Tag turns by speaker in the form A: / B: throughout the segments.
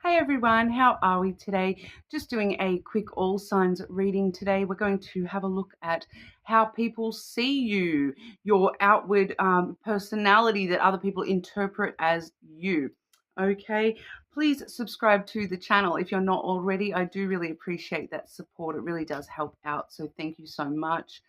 A: Hey everyone, how are we today? Just doing a quick all signs reading today. We're going to have a look at how people see you, your outward personality that other people interpret as you. Okay, please subscribe to the channel if you're not already. I do really appreciate that support. It really does help out. So thank you so much.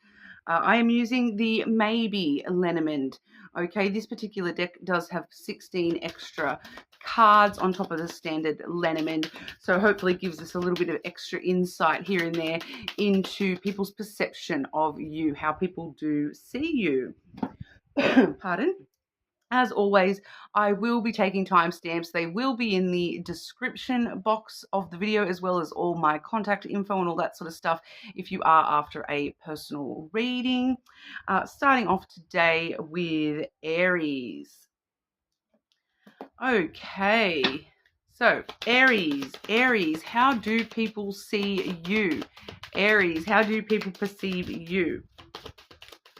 A: I am using the Maybe Lenormand. Okay, this particular deck does have 16 extra cards on top of the standard Lenormand, so hopefully it gives us a little bit of extra insight here and there into people's perception of you, how people do see you. Pardon. As always, I will be taking timestamps. They will be in the description box of the video, as well as all my contact info and all that sort of stuff if you are after a personal reading. Starting off today with Aries. Okay, so Aries, how do people see you? Aries, how do people perceive you?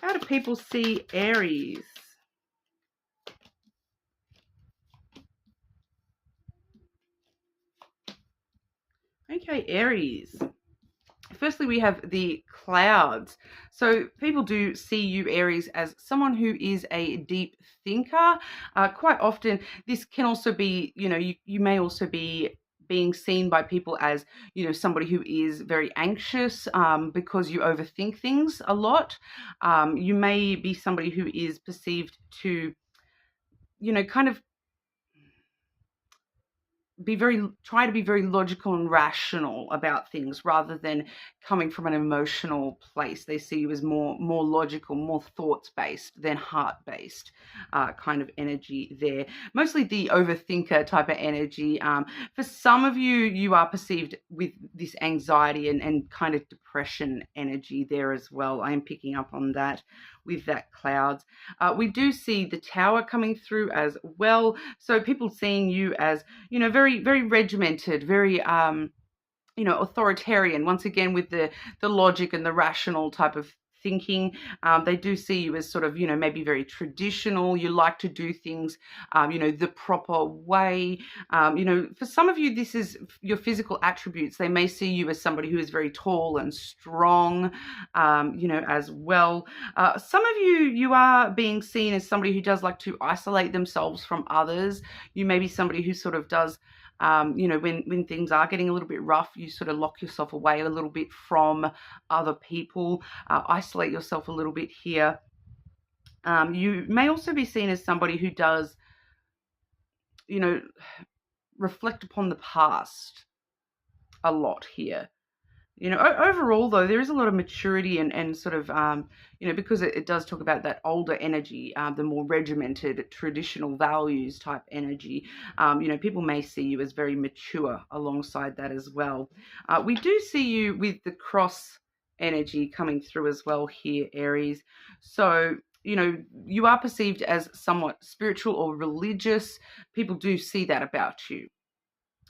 A: How do people see Aries? Okay, Aries. Firstly, we have the clouds. So people do see you, Aries, as someone who is a deep thinker. Quite often, this can also be, you may also be being seen by people as, somebody who is very anxious because you overthink things a lot. You may be somebody who is perceived to, kind of try to be very logical and rational about things rather than coming from an emotional place. They see you as more logical, more thoughts based than heart based kind of energy there. Mostly the overthinker type of energy. For some of you, you are perceived with this anxiety and kind of depression energy there as well. I am picking up on that with that clouds. We do see the tower coming through as well. So people seeing you as, very regimented, very, authoritarian, once again, with the logic and the rational type of thinking. They do see you as sort of, maybe very traditional. You like to do things, the proper way. For some of you, this is your physical attributes. They may see you as somebody who is very tall and strong, as well. Some of you are being seen as somebody who does like to isolate themselves from others. You may be somebody who sort of does, when things are getting a little bit rough, you sort of lock yourself away a little bit from other people, isolate yourself a little bit here. You may also be seen as somebody who does, reflect upon the past a lot here. Overall, though, there is a lot of maturity and sort of, because it does talk about that older energy, the more regimented, traditional values type energy. People may see you as very mature alongside that as well. We do see you with the cross energy coming through as well here, Aries. So, you are perceived as somewhat spiritual or religious. People do see that about you.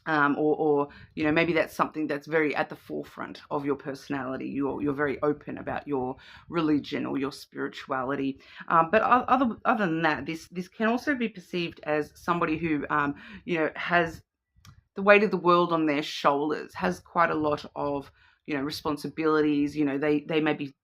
A: Or maybe that's something that's very at the forefront of your personality. You're very open about your religion or your spirituality. But other than that, this can also be perceived as somebody who has the weight of the world on their shoulders, has quite a lot of responsibilities. They may be,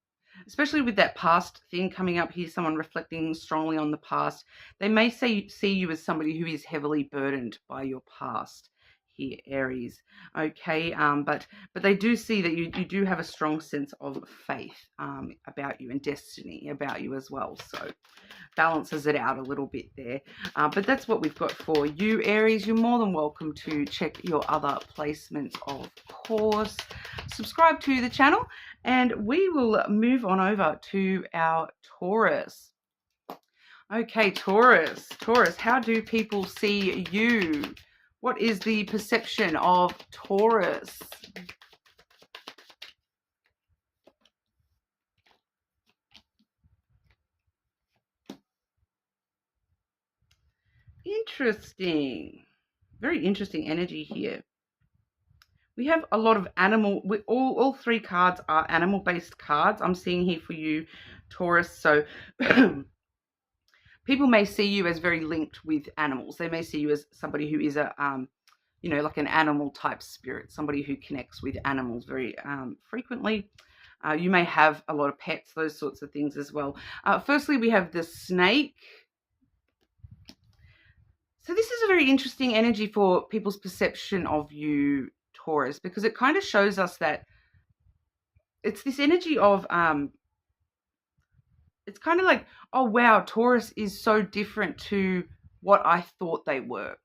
A: especially with that past thing coming up here, someone reflecting strongly on the past. They may see you as somebody who is heavily burdened by your past. Here, Aries. Okay, but they do see that you do have a strong sense of faith about you and destiny about you as well, so balances it out a little bit there. But that's what we've got for you, Aries. You're more than welcome to check your other placements, of course. Subscribe to the channel, and we will move on over to our Taurus. Okay, Taurus, how do people see you? What is the perception of Taurus? Interesting. Very interesting energy here. We have a lot of animal. All three cards are animal-based cards I'm seeing here for you, Taurus. So people may see you as very linked with animals. They may see you as somebody who is a you know, like an animal type spirit, somebody who connects with animals very frequently. You may have a lot of pets, those sorts of things as well. Firstly, we have the snake. So this is a very interesting energy for people's perception of you, Taurus, because it kind of shows us that it's this energy of, it's kind of like, oh, wow, Taurus is so different to what I thought they were.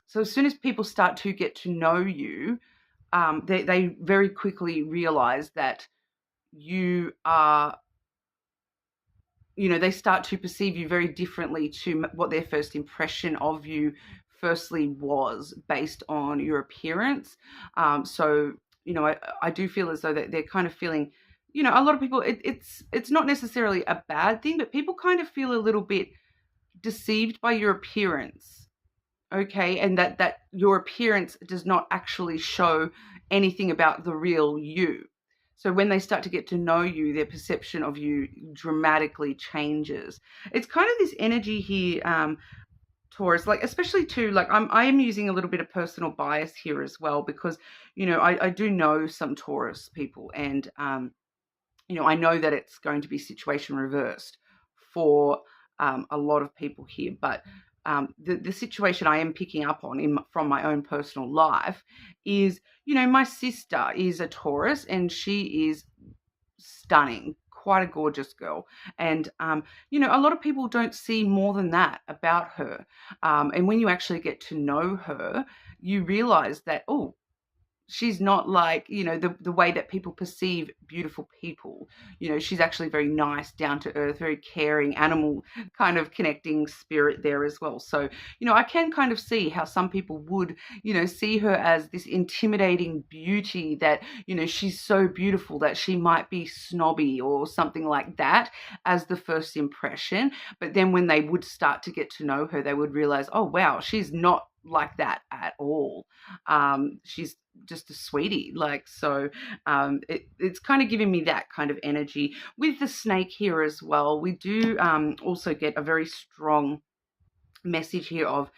A: So as soon as people start to get to know you, they very quickly realize that you are, you know, they start to perceive you very differently to what their first impression of you firstly was based on your appearance. So, you know, I do feel as though that they're kind of feeling, you know, a lot of people, it's not necessarily a bad thing, but people kind of feel a little bit deceived by your appearance. Okay, and that your appearance does not actually show anything about the real you. So when they start to get to know you, their perception of you dramatically changes. It's kind of this energy here, Taurus, like especially too, like I am using a little bit of personal bias here as well, because, you know, I do know some Taurus people, and you know, I know that it's going to be situation reversed for a lot of people here, but the situation I am picking up on from my own personal life is, you know, my sister is a Taurus and she is stunning, quite a gorgeous girl. And, you know, a lot of people don't see more than that about her. And when you actually get to know her, you realize that, oh, she's not like, you know, the way that people perceive beautiful people. You know, she's actually very nice, down to earth, very caring, animal kind of connecting spirit there as well. So, you know, I can kind of see how some people would, you know, see her as this intimidating beauty that, you know, she's so beautiful that she might be snobby or something like that as the first impression. But then when they would start to get to know her, they would realize, oh, wow, she's not like that at all. She's just a sweetie. Like, so it's kind of giving me that kind of energy. With the snake here as well, we do also get a very strong message here of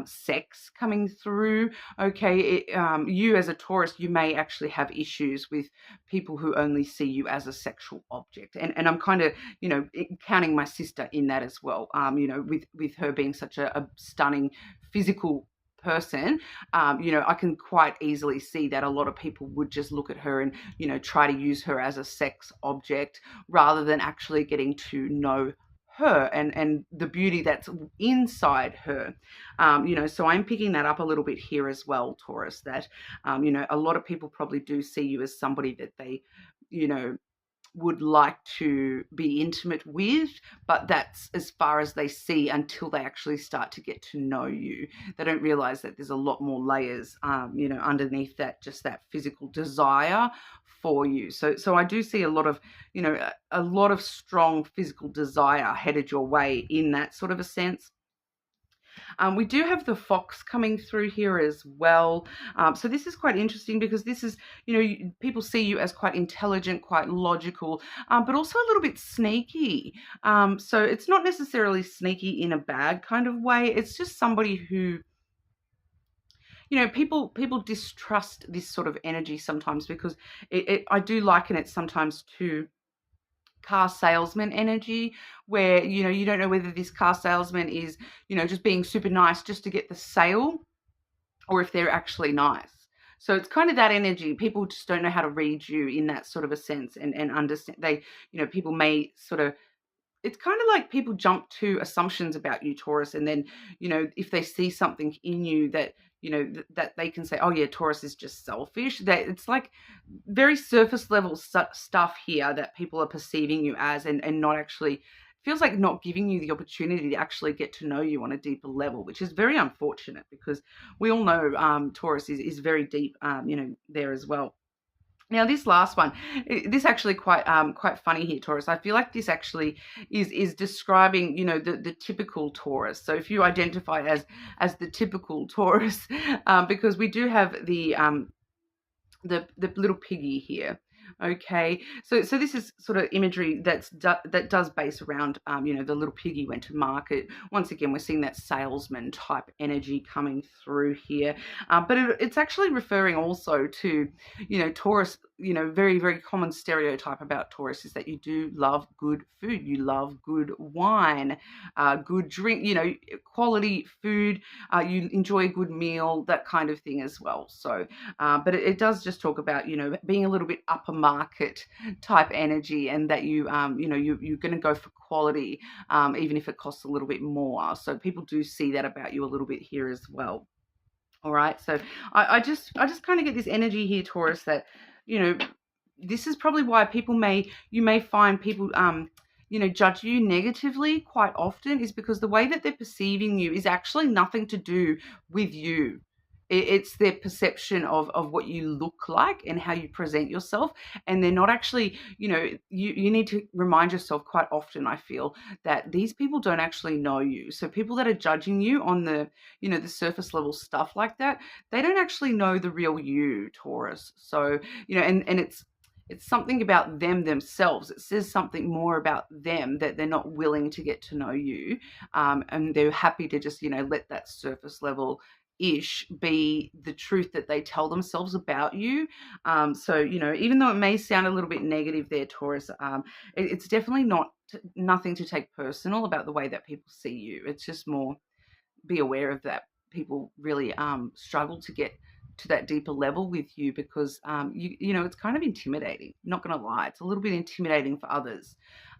A: sex coming through. Okay, you as a Taurus, you may actually have issues with people who only see you as a sexual object, and I'm kind of, you know, counting my sister in that as well. You know, with her being such a stunning physical person, you know, I can quite easily see that a lot of people would just look at her and, you know, try to use her as a sex object rather than actually getting to know her and the beauty that's inside her. You know, so I'm picking that up a little bit here as well, Taurus, that, you know, a lot of people probably do see you as somebody that they, you know, would like to be intimate with, but that's as far as they see until they actually start to get to know you. They don't realize that there's a lot more layers, you know, underneath that, just that physical desire for you. So I do see a lot of, you know, a lot of strong physical desire headed your way in that sort of a sense. We do have the fox coming through here as well. So this is quite interesting because this is, you know, people see you as quite intelligent, quite logical, but also a little bit sneaky. So it's not necessarily sneaky in a bad kind of way. It's just somebody who, you know, people distrust this sort of energy sometimes because I do liken it sometimes to car salesman energy, where, you know, you don't know whether this car salesman is, you know, just being super nice just to get the sale or if they're actually nice. So it's kind of that energy. People just don't know how to read you in that sort of a sense and understand. They, you know, people may sort of, it's kind of like people jump to assumptions about you, Taurus, and then, you know, if they see something in you that, you know, that they can say, oh yeah, Taurus is just selfish. That it's like very surface level stuff here that people are perceiving you as, and not actually, feels like not giving you the opportunity to actually get to know you on a deeper level, which is very unfortunate because we all know Taurus is very deep, you know, there as well. Now, this last one, this actually quite funny here, Taurus. I feel like this actually is describing, you know, the typical Taurus. So if you identify as the typical Taurus, because we do have the little piggy here. Okay, so this is sort of imagery that does base around, the little piggy went to market. Once again, we're seeing that salesman type energy coming through here, but it's actually referring also to, Taurus. Very very common stereotype about Taurus is that you do love good food, you love good wine, good drink, quality food. You enjoy a good meal, that kind of thing as well. So. But it does just talk about, being a little bit upper market type energy, and that you're going to go for quality, even if it costs a little bit more. So people do see that about you a little bit here as well. All right. So I just kind of get this energy here, Taurus, that, this is probably why you may find people, judge you negatively quite often, is because the way that they're perceiving you is actually nothing to do with you. It's their perception of what you look like and how you present yourself. And they're not actually, you need to remind yourself quite often, I feel, that these people don't actually know you. So people that are judging you on the, the surface level stuff like that, they don't actually know the real you, Taurus. So, and it's something about them themselves. It says something more about them, that they're not willing to get to know you. And they're happy to just, let that surface level ish be the truth that they tell themselves about you. So, even though it may sound a little bit negative there, Taurus, it's definitely nothing to take personal about the way that people see you. It's just more, be aware of that. People really struggle to get to that deeper level with you because it's kind of intimidating. Not going to lie, it's a little bit intimidating for others,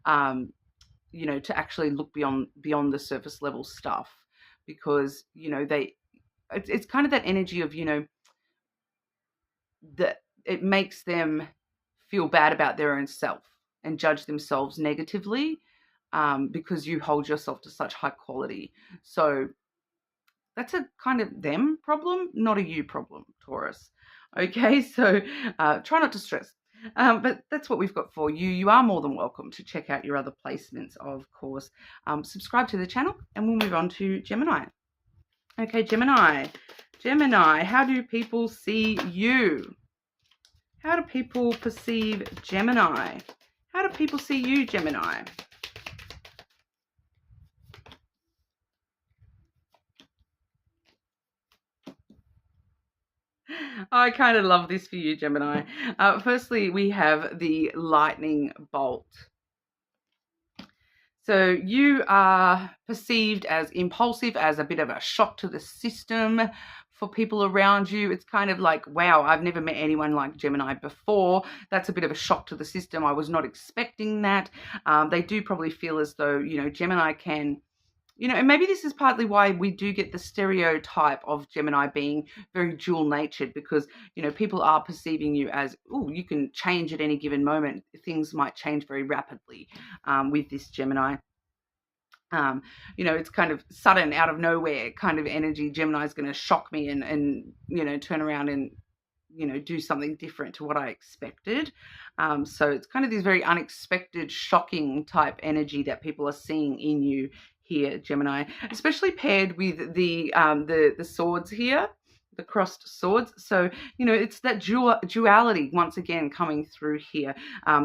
A: to actually look beyond the surface level stuff, because it's kind of that energy of, that it makes them feel bad about their own self and judge themselves negatively, because you hold yourself to such high quality. So that's a kind of them problem, not a you problem, Taurus. Okay, so try not to stress. But that's what we've got for you. You are more than welcome to check out your other placements, of course. Subscribe to the channel, and we'll move on to Gemini. Okay, Gemini, how do people see you? How do people perceive Gemini? How do people see you, Gemini? I kind of love this for you, Gemini. Firstly, we have the lightning bolt. So you are perceived as impulsive, as a bit of a shock to the system for people around you. It's kind of like, wow, I've never met anyone like Gemini before. That's a bit of a shock to the system. I was not expecting that. They do probably feel as though, Gemini can, and maybe this is partly why we do get the stereotype of Gemini being very dual-natured, because, people are perceiving you as, oh, you can change at any given moment. Things might change very rapidly with this Gemini. It's kind of sudden, out of nowhere kind of energy. Gemini is going to shock me and turn around and, do something different to what I expected. So it's kind of this very unexpected, shocking type energy that people are seeing in you here, Gemini, especially paired with the swords here, the crossed swords. So, it's that duality once again coming through here.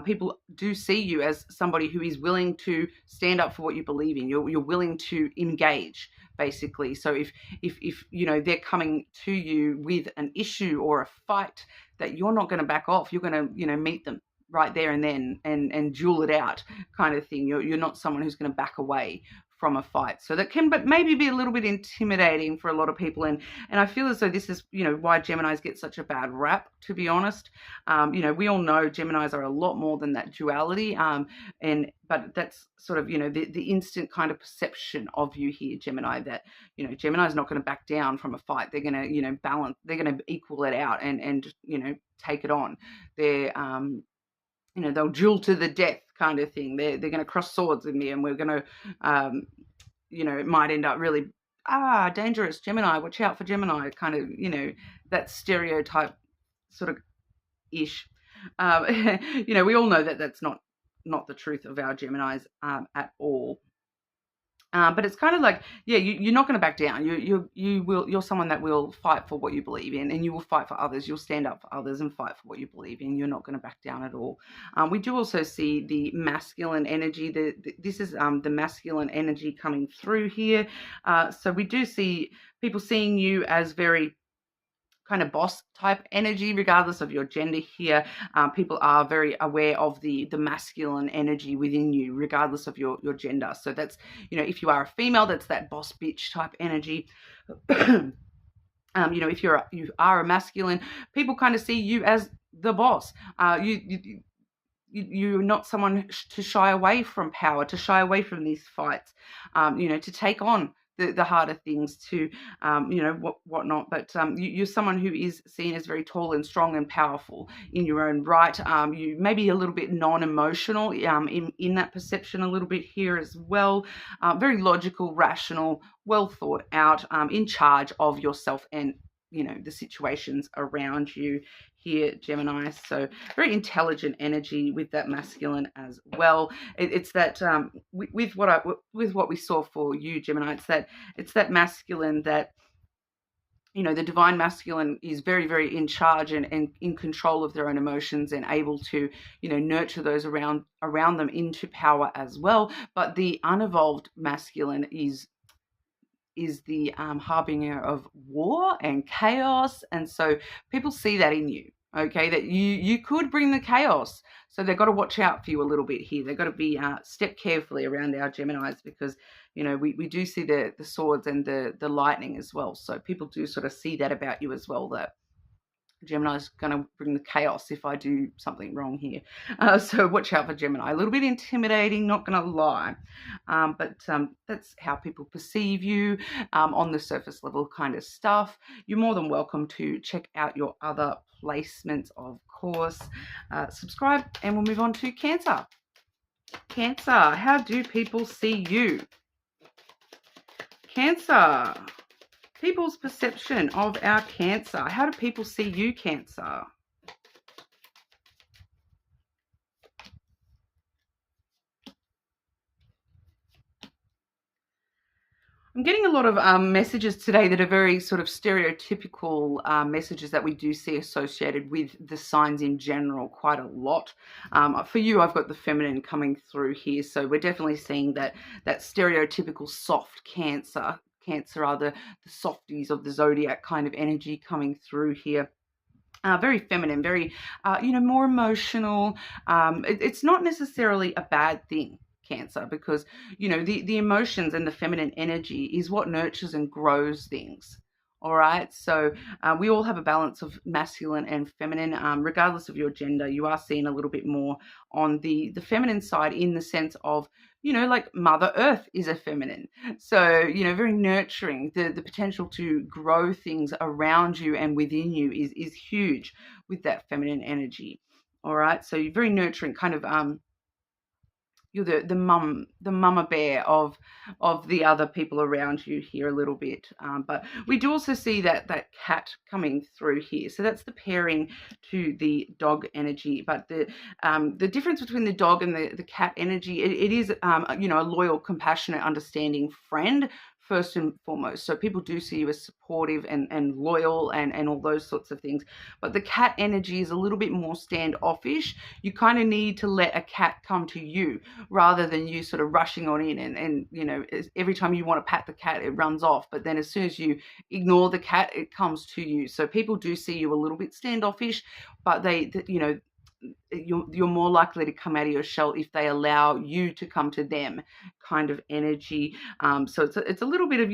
A: People do see you as somebody who is willing to stand up for what you believe in. You're willing to engage, basically. So if they're coming to you with an issue or a fight, that you're not going to back off. You're going to meet them right there and then and duel it out, kind of thing. You're not someone who's going to back away from a fight. So that can but maybe be a little bit intimidating for a lot of people, and I feel as though this is why Geminis get such a bad rap, to be honest. We all know Geminis are a lot more than that duality, but that's sort of the instant kind of perception of you here, Gemini, that Gemini is not going to back down from a fight. They're going to balance, they're going to equal it out and take it on. They're they'll duel to the death kind of thing. They're going to cross swords with me, and we're going to, it might end up really, dangerous, Gemini, watch out for Gemini, kind of, that stereotype sort of ish. We all know that that's not the truth of our Geminis at all. But it's kind of like, yeah, you're not going to back down. You're someone that will fight for what you believe in, and you will fight for others. You'll stand up for others and fight for what you believe in. You're not going to back down at all. We do also see the masculine energy. This is the masculine energy coming through here. So we do see people seeing you as very kind of boss type energy, regardless of your gender here. People are very aware of the masculine energy within you, regardless of your gender. So that's, if you are a female, that's that boss bitch type energy. If you are a masculine, people kind of see you as the boss. You're not someone to shy away from power, to shy away from these fights, to take on the harder things, to whatnot. But you're someone who is seen as very tall and strong and powerful in your own right. You may be a little bit non-emotional in that perception a little bit here as well. Very logical, rational, well thought out, in charge of yourself and the situations around you here, Gemini. So very intelligent energy with that masculine as well. It's that with what we saw for you, Gemini, it's that masculine that the divine masculine is very, very in charge and in control of their own emotions and able to, nurture those around them into power as well. But the unevolved masculine is the harbinger of war and chaos. And so people see that in you, okay, that you could bring the chaos. So they've got to watch out for you a little bit here. They've got to be step carefully around our Geminis, because, we do see the swords and the lightning as well. So people do sort of see that about you as well, that Gemini is going to bring the chaos if I do something wrong here. So watch out for Gemini. A little bit intimidating, not going to lie. But that's how people perceive you on the surface level kind of stuff. You're more than welcome to check out your other placements, of course. Subscribe, and we'll move on to Cancer. Cancer, how do people see you? Cancer. People's perception of our Cancer. How do people see you, Cancer? I'm getting a lot of messages today that are very sort of stereotypical messages that we do see associated with the signs in general quite a lot. For you, I've got the feminine coming through here. So we're definitely seeing that stereotypical soft Cancer. Cancer are the softies of the zodiac kind of energy coming through here. Very feminine, very, more emotional. It's not necessarily a bad thing, Cancer, because, the emotions and the feminine energy is what nurtures and grows things. All right. So we all have a balance of masculine and feminine, regardless of your gender. You are seeing a little bit more on the feminine side, in the sense of, like Mother Earth is a feminine. So, very nurturing. The potential to grow things around you and within you is huge with that feminine energy. All right. So you're very nurturing, kind of, you're the mama bear of the other people around you here a little bit. But we do also see that cat coming through here. So that's the pairing to the dog energy. But the difference between the dog and the cat energy, it is, a loyal, compassionate, understanding friend, first and foremost. So people do see you as supportive and loyal and all those sorts of things. But the cat energy is a little bit more standoffish. You kind of need to let a cat come to you rather than you sort of rushing on in and every time you want to pat the cat, it runs off. But then as soon as you ignore the cat, it comes to you. So people do see you a little bit standoffish, but you're more likely to come out of your shell if they allow you to come to them, kind of energy. So it's a little bit of,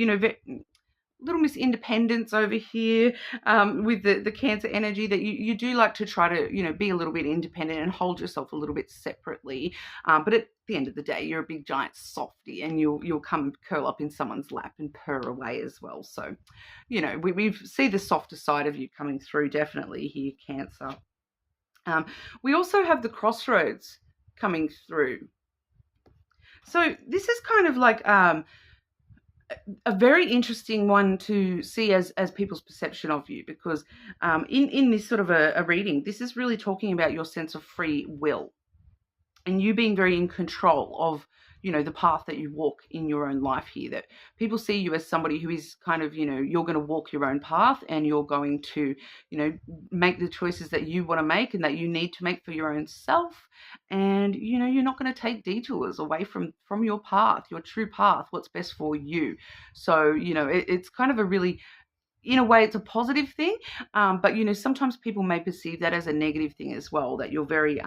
A: little Miss Independence over here with the Cancer energy, that you do like to try to, be a little bit independent and hold yourself a little bit separately. But at the end of the day, you're a big giant softie, and you'll come curl up in someone's lap and purr away as well. So, we see the softer side of you coming through definitely here, Cancer. We also have the Crossroads coming through. So this is kind of like a very interesting one to see as people's perception of you, because in this sort of a reading, this is really talking about your sense of free will and you being very in control of you know, the path that you walk in your own life here, that people see you as somebody who is kind of, you know, you're going to walk your own path and you're going to, you know, make the choices that you want to make and that you need to make for your own self. And, you know, you're not going to take detours away from your path, your true path, what's best for you. So, you know, it's kind of a really, in a way, it's a positive thing, but, you know, sometimes people may perceive that as a negative thing as well, that you're very,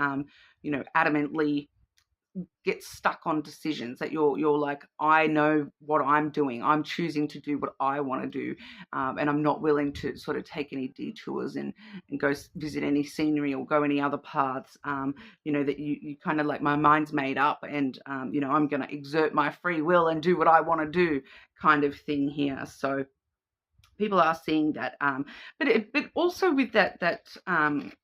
A: you know, adamantly get stuck on decisions, that you're like, I know what I'm doing. I'm choosing to do what I want to do, and I'm not willing to sort of take any detours and go visit any scenery or go any other paths. You know, that you kind of like, my mind's made up, and you know, I'm going to exert my free will and do what I want to do, kind of thing here. So people are seeing that, but also with that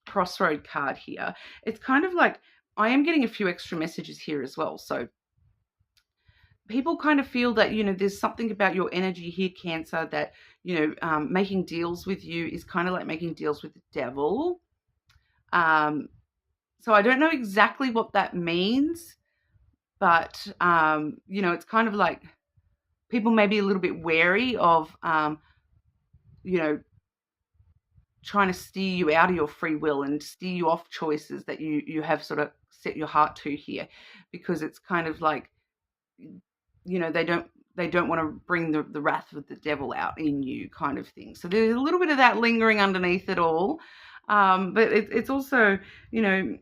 A: crossroad card here, it's kind of like, I am getting a few extra messages here as well. So people kind of feel that, you know, there's something about your energy here, Cancer, that, you know, making deals with you is kind of like making deals with the devil. So I don't know exactly what that means, but, you know, it's kind of like people may be a little bit wary of, you know, trying to steer you out of your free will and steer you off choices that you have sort of set your heart to here, because it's kind of like, you know, they don't want to bring the wrath of the devil out in you, kind of thing. So there's a little bit of that lingering underneath it all, but it's also, you know,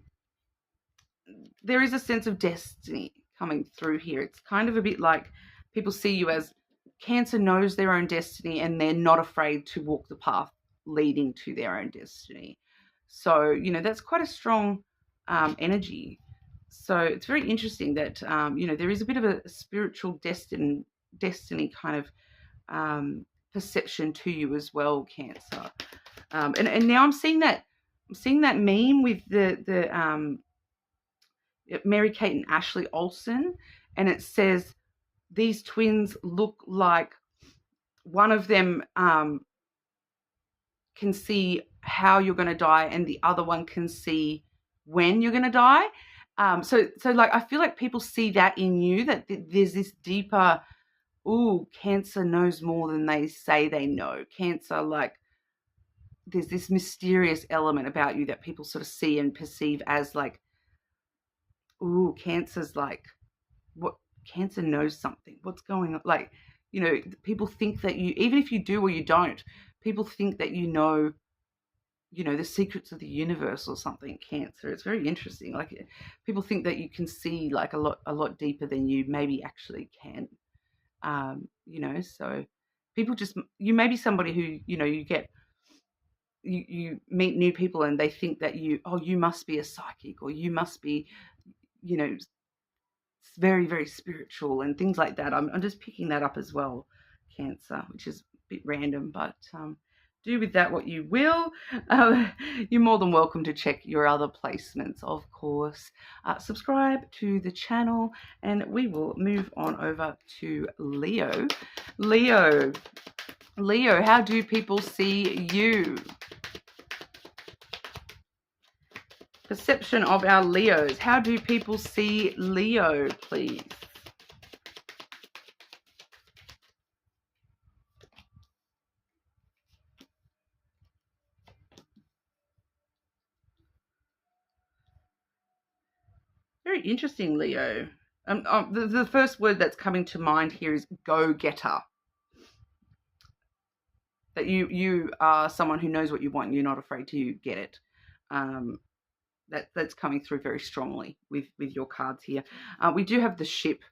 A: there is a sense of destiny coming through here. It's kind of a bit like people see you as, Cancer knows their own destiny and they're not afraid to walk the path leading to their own destiny. So, you know, that's quite a strong energy. So it's very interesting that, you know, there is a bit of a spiritual destiny kind of perception to you as well, Cancer. And now I'm seeing that meme with the Mary-Kate and Ashley Olsen, and it says, these twins look like one of them can see how you're going to die and the other one can see when you're going to die. So like, I feel like people see that in you, that there's this deeper, Cancer knows more than they say they know. Cancer, like, there's this mysterious element about you that people sort of see and perceive as like, Cancer's like, what? Cancer knows something. What's going on? Like, you know, people think that you, even if you do or you don't, people think that you know, the secrets of the universe or something, Cancer. It's very interesting. Like, people think that you can see like a lot deeper than you maybe actually can. You know, so people just, you may be somebody who, you know, you meet new people and they think that you must be a psychic, or you must be, you know, very, very spiritual and things like that. I'm just picking that up as well, Cancer, which is a bit random, but do with that what you will. You're more than welcome to check your other placements, of course. Subscribe to the channel, and we will move on over to Leo. Leo, how do people see you? Perception of our Leos. How do people see Leo, please? Very interesting, Leo. The first word that's coming to mind here is go-getter. That you are someone who knows what you want and you're not afraid to get it. That's coming through very strongly with your cards here. We do have the ship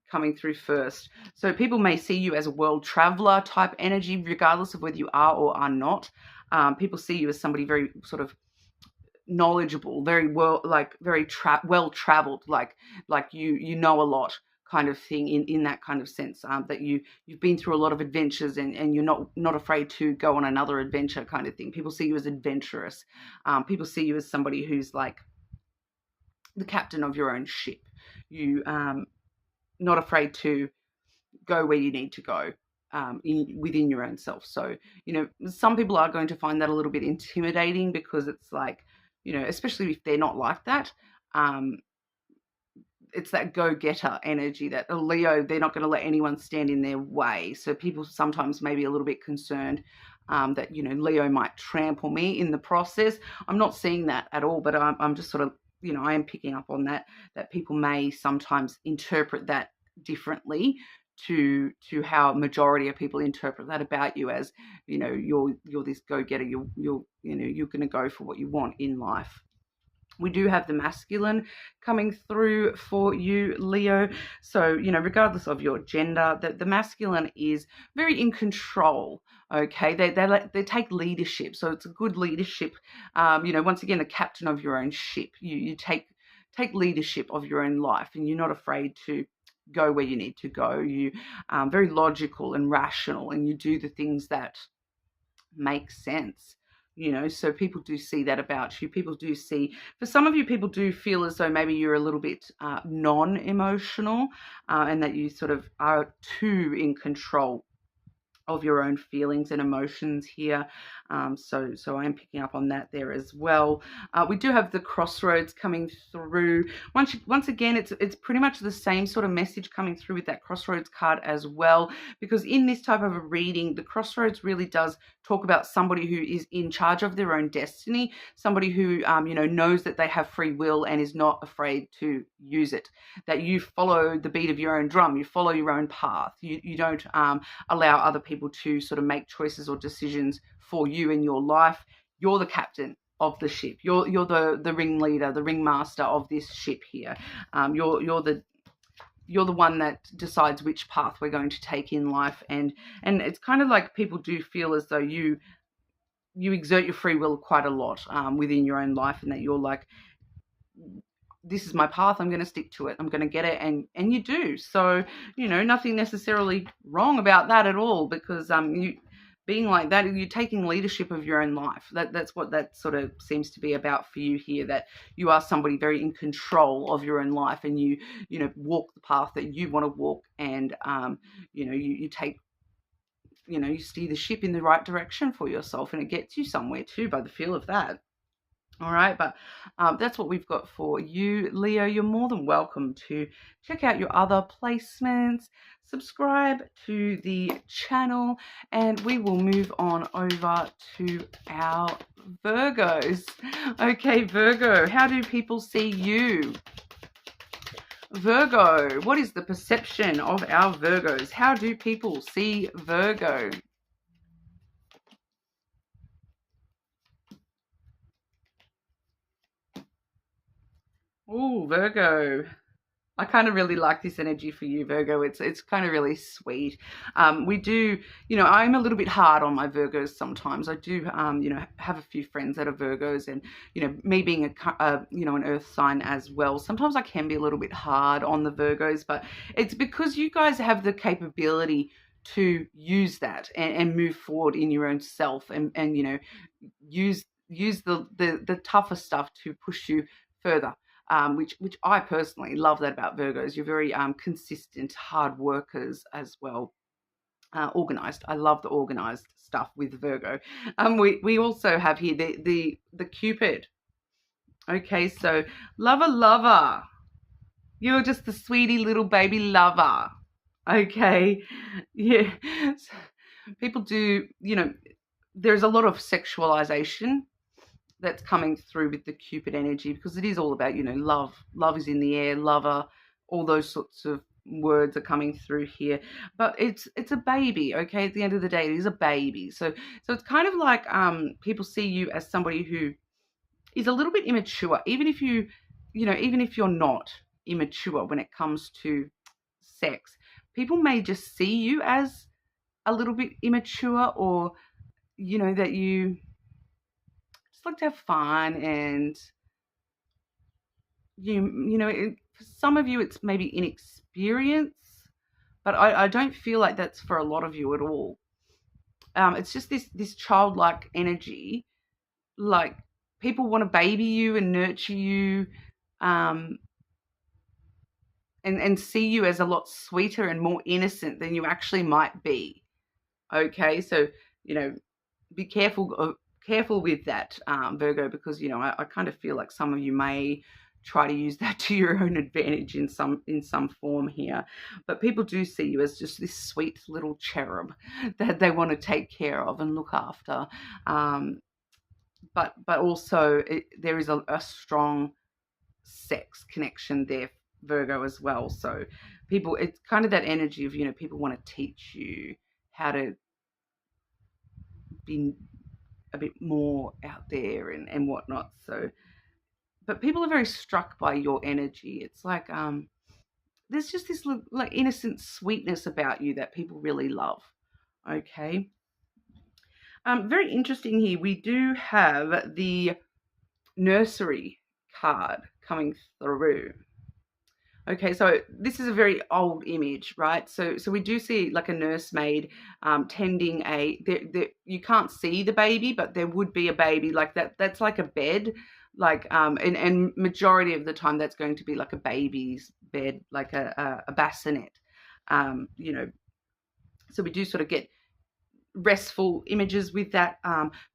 A: coming through first. So people may see you as a world traveler type energy, regardless of whether you are or are not. People see you as somebody very sort of knowledgeable, very well, like very well traveled, like you know a lot, kind of thing, in that kind of sense, that you've been through a lot of adventures and you're not afraid to go on another adventure, kind of thing. People see you as adventurous. People see you as somebody who's like the captain of your own ship. You not afraid to go where you need to go within your own self. So, you know, some people are going to find that a little bit intimidating, because it's like, you know, especially if they're not like that, it's that go-getter energy that a Leo, they're not going to let anyone stand in their way. So people sometimes may be a little bit concerned that, Leo might trample me in the process. I'm not seeing that at all, but I'm just sort of, I am picking up on that people may sometimes interpret that differently to how majority of people interpret that about you, as, you're this go-getter, you're going to go for what you want in life. We do have the masculine coming through for you, Leo. So, regardless of your gender, the masculine is very in control. Okay, they take leadership. So it's a good leadership. Once again, the captain of your own ship. You take leadership of your own life, and you're not afraid to go where you need to go. You very logical and rational, and you do the things that make sense. So people do see that about you. People do see, for some of you, people do feel as though maybe you're a little bit non-emotional, and that you sort of are too in control of your own feelings and emotions here. So I am picking up on that there as well. We do have the crossroads coming through. Once again, it's pretty much the same sort of message coming through with that crossroads card as well, because in this type of a reading, the crossroads really does talk about somebody who is in charge of their own destiny, somebody who knows that they have free will and is not afraid to use it, that you follow the beat of your own drum, you follow your own path, you don't allow other people to sort of make choices or decisions for you in your life. You're the captain of the ship. You're the ringleader, the ringmaster of this ship here. You're the one that decides which path we're going to take in life, and it's kind of like people do feel as though you exert your free will quite a lot within your own life, and that you're like, this is my path, I'm going to stick to it, I'm going to get it, and you do. So, nothing necessarily wrong about that at all, because you being like that, you're taking leadership of your own life. That's what that sort of seems to be about for you here, that you are somebody very in control of your own life, and you walk the path that you want to walk, and you take, you steer the ship in the right direction for yourself, and it gets you somewhere too, by the feel of that. All right, but that's what we've got for you, Leo. You're more than welcome to check out your other placements, subscribe to the channel, and we will move on over to our Virgos. Okay, Virgo, how do people see you? Virgo, what is the perception of our Virgos? How do people see Virgo? Oh, Virgo. I kind of really like this energy for you, Virgo. It's kind of really sweet. We do, I'm a little bit hard on my Virgos sometimes. I do, have a few friends that are Virgos, and, me being an earth sign as well, sometimes I can be a little bit hard on the Virgos, but it's because you guys have the capability to use that and move forward in your own self, and use the tougher stuff to push you further. Which I personally love that about Virgos. You're very consistent, hard workers as well. Organized. I love the organized stuff with Virgo. We also have here the Cupid. Okay, so lover. You're just the sweetie little baby lover. Okay, yeah. People do, there's a lot of sexualization that's coming through with the Cupid energy, because it is all about, love is in the air, lover, all those sorts of words are coming through here. But it's a baby, okay? At the end of the day, it is a baby. So it's kind of like people see you as somebody who is a little bit immature, even if even if you're not immature when it comes to sex. People may just see you as a little bit immature, or that you like to have fun, and for some of you it's maybe inexperience, but I don't feel like that's for a lot of you at all. It's just this childlike energy, like people want to baby you and nurture you, and see you as a lot sweeter and more innocent than you actually might be. Okay, so be careful with that, Virgo, because I kind of feel like some of you may try to use that to your own advantage in some form here. But people do see you as just this sweet little cherub that they want to take care of and look after. But also there is a strong sex connection there, Virgo, as well. So people, it's kind of that energy of, you know, people want to teach you how to be a bit more out there and whatnot. So, but people are very struck by your energy. It's like there's just this like innocent sweetness about you that people really love. Okay. Very interesting here. We do have the nursery card coming through. Okay, so this is a very old image, right? So we do see like a nursemaid tending you can't see the baby, but there would be a baby like that. That's like a bed, like and majority of the time that's going to be like a baby's bed, like a bassinet, you know. So we do sort of get restful images with that,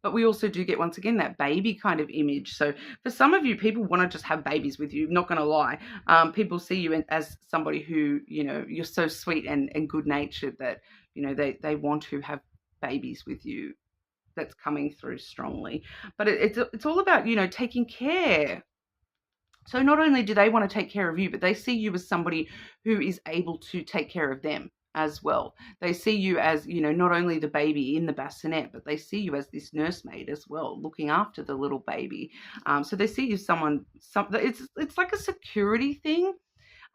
A: but we also do get, once again, that baby kind of image. So for some of you, people want to just have babies with you, not going to lie. People see you as somebody who, you know, you're so sweet and good natured that, you know, they want to have babies with you. That's coming through strongly. But it's all about, you know, taking care. So not only do they want to take care of you, but they see you as somebody who is able to take care of them as well. They see you as, you know, not only the baby in the bassinet, but they see you as this nursemaid as well, looking after the little baby. So they see you as it's like a security thing.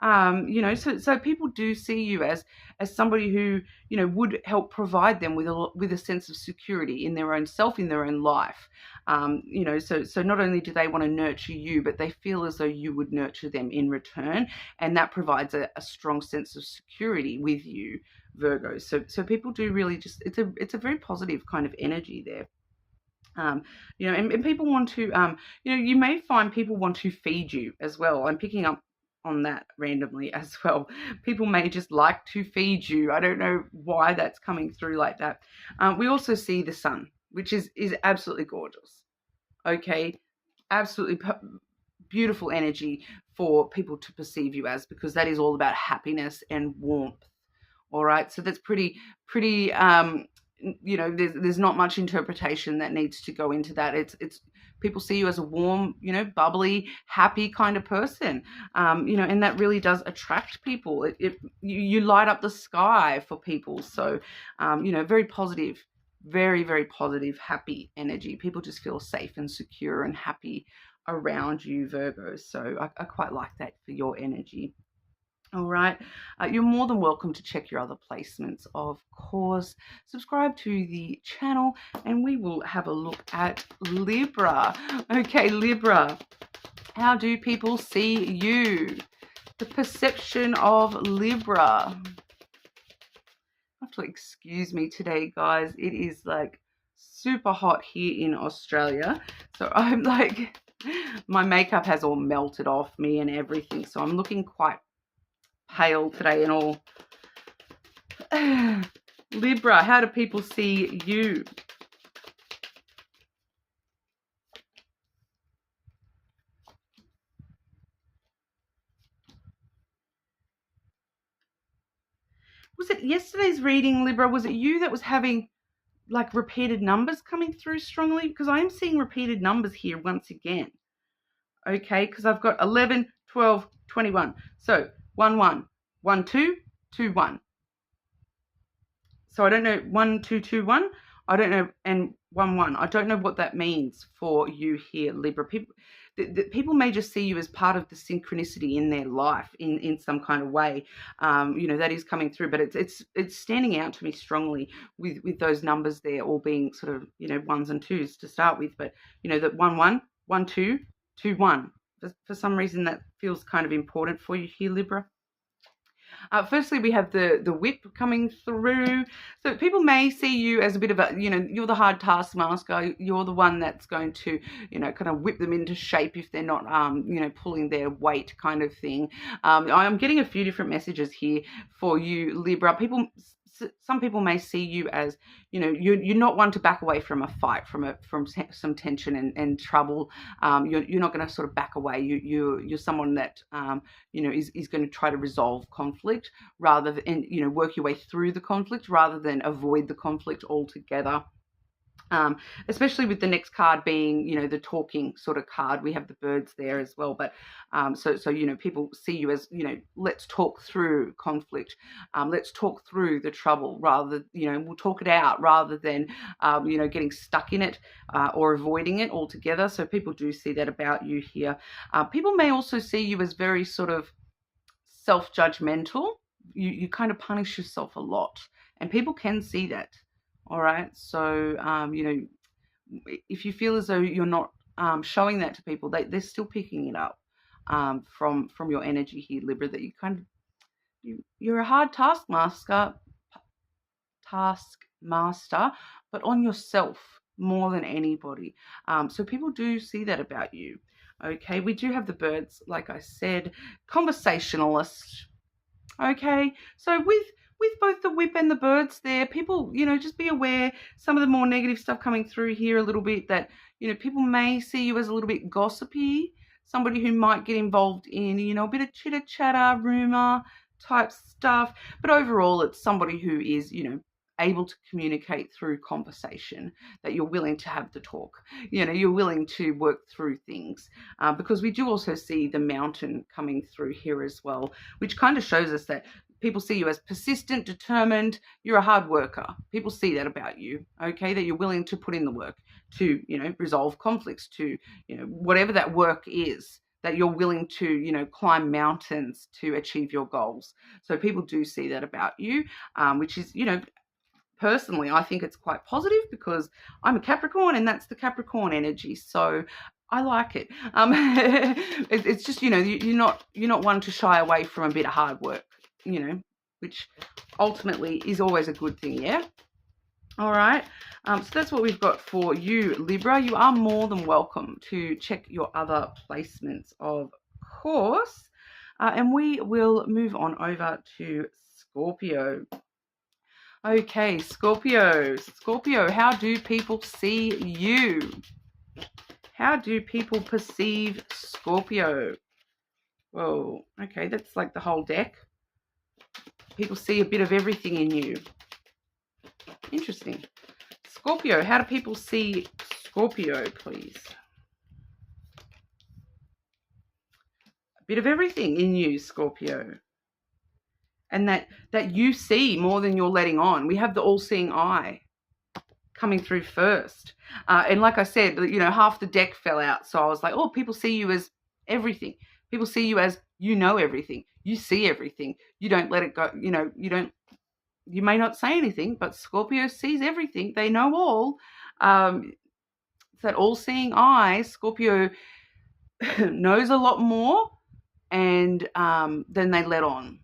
A: You know, so people do see you as somebody who, you know, would help provide them with a sense of security in their own self, in their own life. You know, so not only do they want to nurture you, but they feel as though you would nurture them in return, and that provides a strong sense of security with you, Virgo. So people do really just, it's a very positive kind of energy there. You know, and people want to, you know, you may find people want to feed you as well. I'm picking up on that randomly as well. People may just like to feed you. I don't know why that's coming through like that. We also see the sun, which is absolutely gorgeous. Okay, absolutely beautiful energy for people to perceive you as, because that is all about happiness and warmth. All right, so that's pretty you know, there's not much interpretation that needs to go into that. It's people see you as a warm, you know, bubbly, happy kind of person, you know, and that really does attract people. You light up the sky for people. So, you know, very positive, very, very positive, happy energy. People just feel safe and secure and happy around you, Virgo. So I quite like that for your energy. All right, you're more than welcome to check your other placements, of course. Subscribe to the channel and we will have a look at Libra. Okay, Libra, how do people see you? The perception of Libra. You have to excuse me today, guys. It is like super hot here in Australia. So I'm like, my makeup has all melted off me and everything. So I'm looking quite pale today and all. Libra, how do people see you? Was it yesterday's reading, Libra? Was it you that was having like repeated numbers coming through strongly? Because I am seeing repeated numbers here once again. Okay, because I've got 11, 12, 21. So 1, 1, 1, 2, 2, 1. So I don't know, 1, 2, 2, 1. I don't know, and 1, 1. I don't know what that means for you here, Libra. People may just see you as part of the synchronicity in their life in some kind of way. You know, that is coming through, but it's standing out to me strongly with those numbers there all being sort of, you know, 1s and 2s to start with. But, you know, that 1, 1, 1, 2, 2, 1. For some reason that feels kind of important for you here, Libra. Firstly, we have the whip coming through. So people may see you as a bit of a, you know, you're the hard taskmaster. You're the one that's going to, you know, kind of whip them into shape if they're not, you know, pulling their weight kind of thing. I'm getting a few different messages here for you, Libra. People some people may see you as, you know, you're not one to back away from a fight, from some tension and trouble. You're not going to sort of back away. You're someone that you know, is going to try to resolve conflict rather than, and, you know, work your way through the conflict rather than avoid the conflict altogether. Especially with the next card being, you know, the talking sort of card. We have the birds there as well. But so you know, people see you as, you know, let's talk through conflict. Let's talk through the trouble rather, you know, we'll talk it out rather than, you know, getting stuck in it or avoiding it altogether. So people do see that about you here. People may also see you as very sort of self-judgmental. You kind of punish yourself a lot, and people can see that. All right. So, you know, if you feel as though you're not showing that to people, they're still picking it up from your energy here, Libra, that you kind of, you're a hard taskmaster, but on yourself more than anybody. So people do see that about you. Okay. We do have the birds, like I said, conversationalist. Okay. So with both the whip and the birds there, people, you know, just be aware some of the more negative stuff coming through here a little bit, that, you know, people may see you as a little bit gossipy, somebody who might get involved in, you know, a bit of chitter chatter, rumor type stuff. But overall, it's somebody who is, you know, able to communicate through conversation, that you're willing to have the talk, you know, you're willing to work through things, because we do also see the mountain coming through here as well, which kind of shows us that people see you as persistent, determined. You're a hard worker. People see that about you, okay, that you're willing to put in the work to, you know, resolve conflicts, to, you know, whatever that work is, that you're willing to, you know, climb mountains to achieve your goals. So people do see that about you, which is, you know, personally, I think it's quite positive because I'm a Capricorn and that's the Capricorn energy. So I like it. It's just, you know, you're not one to shy away from a bit of hard work, you know, which ultimately is always a good thing, yeah? All right. So that's what we've got for you, Libra. You are more than welcome to check your other placements, of course. And we will move on over to Scorpio. Okay, Scorpio. Scorpio, how do people see you? How do people perceive Scorpio? Whoa, okay, that's like the whole deck. People see a bit of everything in you. Interesting. Scorpio, how do people see Scorpio, please? A bit of everything in you, Scorpio. And that you see more than you're letting on. We have the all-seeing eye coming through first. And like I said, you know, half the deck fell out. So I was like, oh, people see you as everything. People see you as, you know, everything. You see everything. You don't let it go. You know, you may not say anything, but Scorpio sees everything. They know all. It's that all-seeing eye. Scorpio knows a lot more and than they let on.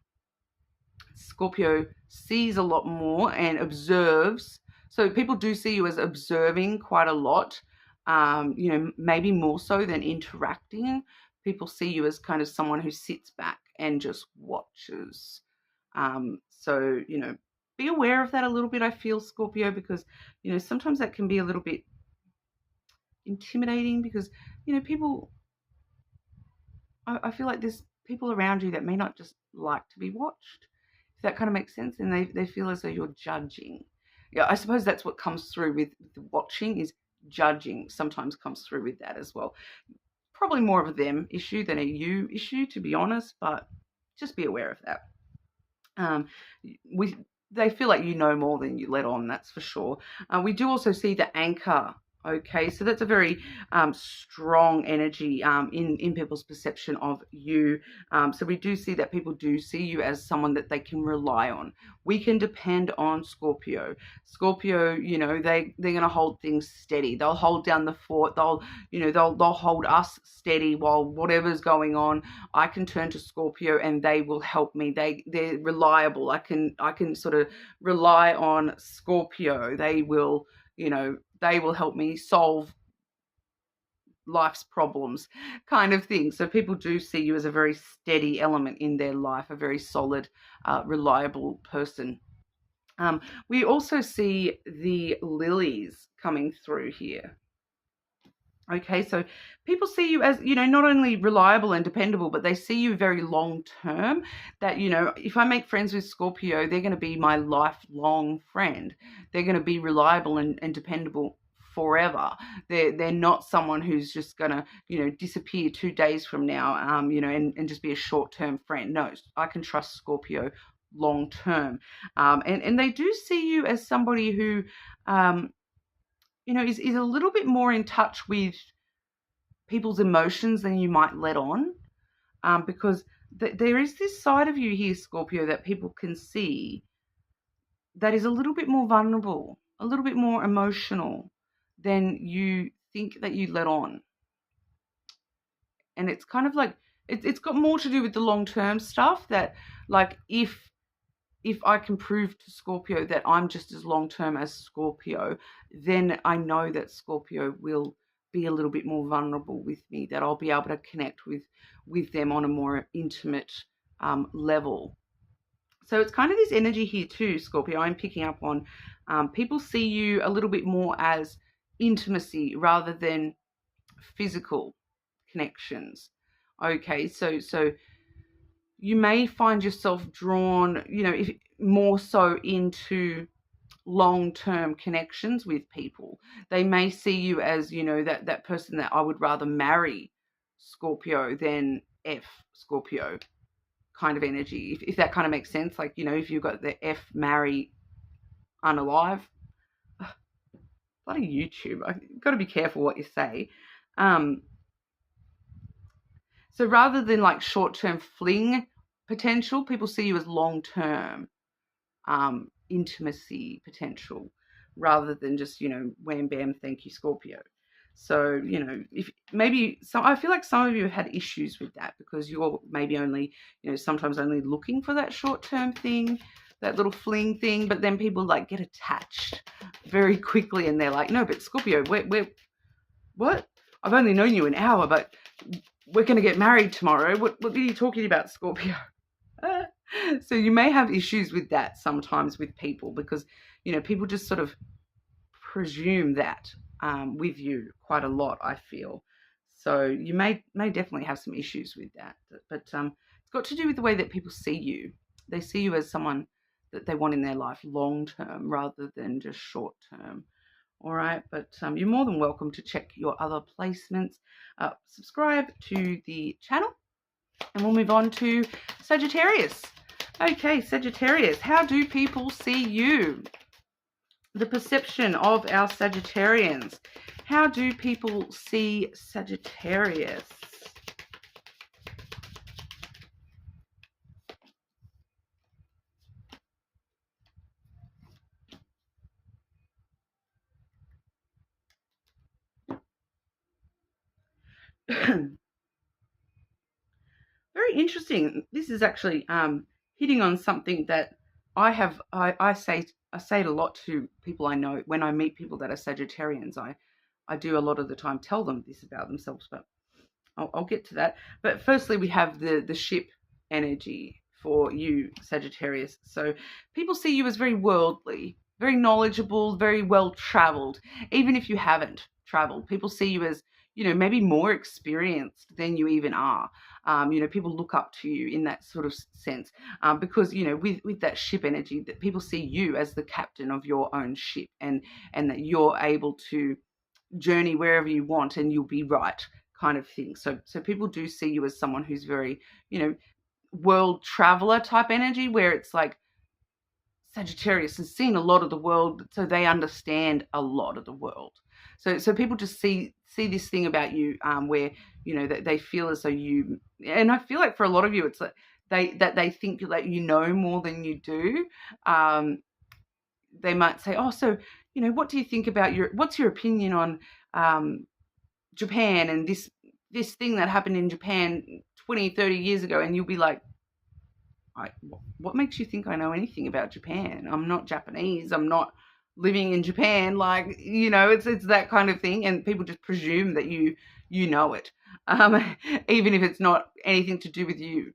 A: Scorpio sees a lot more and observes. So people do see you as observing quite a lot, you know, maybe more so than interacting. People see you as kind of someone who sits back and just watches. So, you know, be aware of that a little bit, I feel, Scorpio, because, you know, sometimes that can be a little bit intimidating because, you know, people, I feel like there's people around you that may not just like to be watched. That kind of makes sense, and they feel as though you're judging. Yeah, I suppose that's what comes through with the watching, is judging sometimes comes through with that as well. Probably more of a them issue than a you issue, to be honest, but just be aware of that. They feel like you know more than you let on, that's for sure. We do also see the anchor. Okay, so that's a very strong energy in people's perception of you. So we do see that people do see you as someone that they can rely on. We can depend on Scorpio. Scorpio, you know, they're going to hold things steady. They'll hold down the fort. They'll hold us steady while whatever's going on. I can turn to Scorpio and they will help me. They're reliable. I can sort of rely on Scorpio. They will, you know, they will help me solve life's problems, kind of thing. So people do see you as a very steady element in their life, a very solid, reliable person. We also see the lilies coming through here. Okay, so people see you as, not only reliable and dependable, but they see you very long term. That, if I make friends with Scorpio, they're going to be my lifelong friend. They're going to be reliable and dependable forever. They're not someone who's just going to, disappear 2 days from now, and just be a short-term friend. No, I can trust Scorpio long term. And they do see you as somebody who, is a little bit more in touch with people's emotions than you might let on, because there is this side of you here, Scorpio, that people can see that is a little bit more vulnerable, a little bit more emotional than you think that you let on. And it's kind of like, it's got more to do with the long-term stuff, that like if I can prove to Scorpio that I'm just as long-term as Scorpio, then I know that Scorpio will be a little bit more vulnerable with me, that I'll be able to connect with them on a more intimate level. So it's kind of this energy here too, Scorpio, I'm picking up on. People see you a little bit more as intimacy rather than physical connections. Okay, so you may find yourself drawn, if more so into long-term connections with people. They may see you as, that person that I would rather marry, Scorpio, than F Scorpio kind of energy. If that kind of makes sense, like, if you've got the F marry unalive. Bloody YouTube, I've got to be careful what you say. So rather than like short-term fling potential, people see you as long-term intimacy potential, rather than just, wham bam, thank you, Scorpio. So, if maybe I feel like some of you have had issues with that, because you're maybe only, sometimes only looking for that short-term thing, that little fling thing, but then people like get attached very quickly, and they're like, no, but Scorpio, we're what? I've only known you an hour, but we're going to get married tomorrow. What are you talking about, Scorpio? So you may have issues with that sometimes with people, because, people just sort of presume that with you quite a lot, I feel. So you may definitely have some issues with that. But it's got to do with the way that people see you. They see you as someone that they want in their life long term rather than just short term. All right, but you're more than welcome to check your other placements. Subscribe to the channel, and we'll move on to Sagittarius. Okay, Sagittarius, how do people see you? The perception of our Sagittarians. How do people see Sagittarius? Very interesting. This is actually hitting on something that I say it a lot to people I know. When I meet people that are Sagittarians, I do a lot of the time tell them this about themselves, but I'll get to that. But firstly, we have the ship energy for you, Sagittarius. So people see you as very worldly, very knowledgeable, very well traveled. Even if you haven't traveled, people see you as, maybe more experienced than you even are. People look up to you in that sort of sense, because, with that ship energy, that people see you as the captain of your own ship, and that you're able to journey wherever you want and you'll be right, kind of thing. So people do see you as someone who's very, world traveler type energy, where it's like Sagittarius has seen a lot of the world, so they understand a lot of the world. So people just see this thing about you, where, that they feel as though you, and I feel like for a lot of you, it's like they think that you know more than you do. They might say, oh, so, what do you think about what's your opinion on Japan and this thing that happened in Japan 20, 30 years ago? And you'll be like, what makes you think I know anything about Japan? I'm not Japanese. I'm not living in Japan. Like, it's that kind of thing. And people just presume that you know it, even if it's not anything to do with you.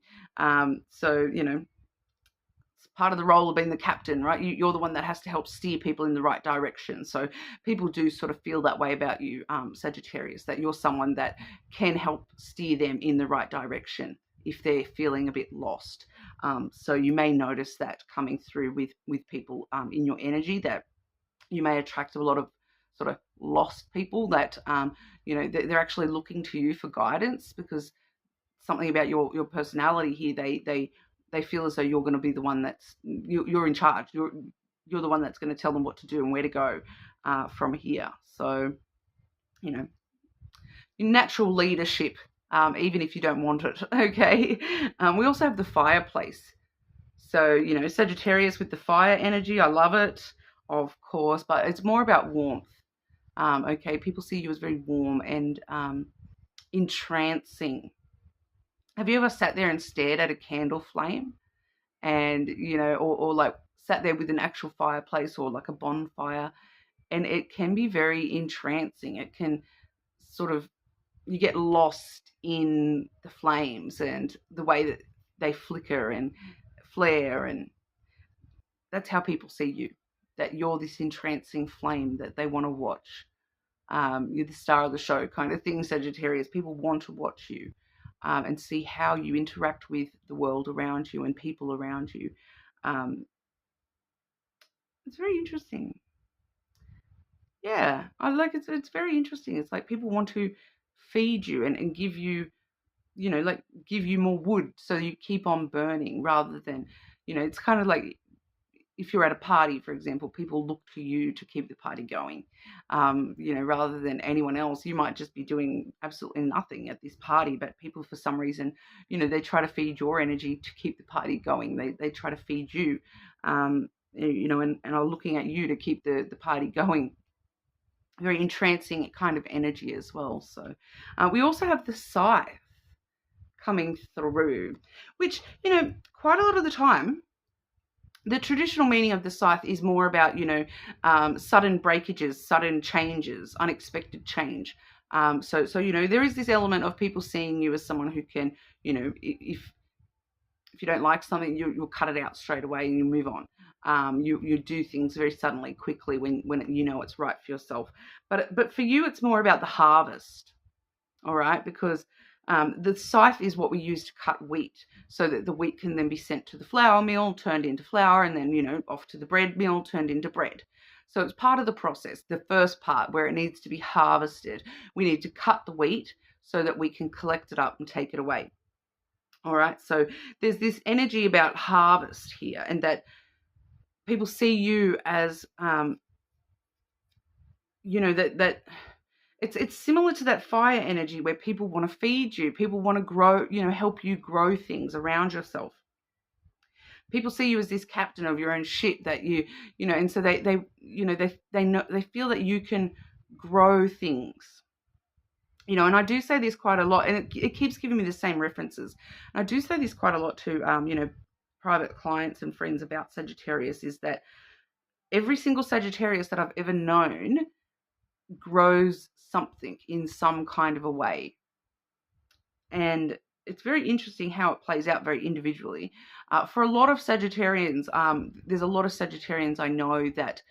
A: So, it's part of the role of being the captain, right? You're the one that has to help steer people in the right direction. So people do sort of feel that way about you, Sagittarius, that you're someone that can help steer them in the right direction if they're feeling a bit lost. So you may notice that coming through with people in your energy, that you may attract a lot of sort of lost people that, they're actually looking to you for guidance, because something about your personality here, they feel as though you're going to be the one that's you're in charge. You're the one that's going to tell them what to do and where to go from here. So, natural leadership, even if you don't want it. Okay. We also have the fireplace. So, Sagittarius with the fire energy, I love it, of course, but it's more about warmth. Okay, people see you as very warm and entrancing. Have you ever sat there and stared at a candle flame and, or like sat there with an actual fireplace or like a bonfire, and it can be very entrancing. It can sort of, you get lost in the flames and the way that they flicker and flare, and that's how people see you, that you're this entrancing flame that they want to watch. You're the star of the show kind of thing, Sagittarius. People want to watch you and see how you interact with the world around you and people around you. It's very interesting. Yeah, I like it. It's very interesting. It's like people want to feed you and give you, give you more wood so you keep on burning, rather than, it's kind of like if you're at a party, for example, people look to you to keep the party going, rather than anyone else. You might just be doing absolutely nothing at this party, but people, for some reason, they try to feed your energy to keep the party going. They try to feed you, and are looking at you to keep the party going. Very entrancing kind of energy as well. So we also have the scythe coming through, which, quite a lot of the time, the traditional meaning of the scythe is more about, sudden breakages, sudden changes, unexpected change. So there is this element of people seeing you as someone who can, if you don't like something, you'll cut it out straight away and you move on. You do things very suddenly, quickly, when it's right for yourself. But for you, it's more about the harvest, all right? Because the scythe is what we use to cut wheat, so that the wheat can then be sent to the flour mill, turned into flour, and then, off to the bread mill, turned into bread. So it's part of the process, the first part where it needs to be harvested. We need to cut the wheat so that we can collect it up and take it away. All right, so there's this energy about harvest here, and that people see you as, that it's similar to that fire energy where people want to feed you, people want to grow, help you grow things around yourself. People see you as this captain of your own ship, that and so they know, they feel that you can grow things. And I do say this quite a lot, and it keeps giving me the same references. And I do say this quite a lot to, private clients and friends about Sagittarius, is that every single Sagittarius that I've ever known grows something in some kind of a way. And it's very interesting how it plays out very individually. For a lot of Sagittarians, there's a lot of Sagittarians I know that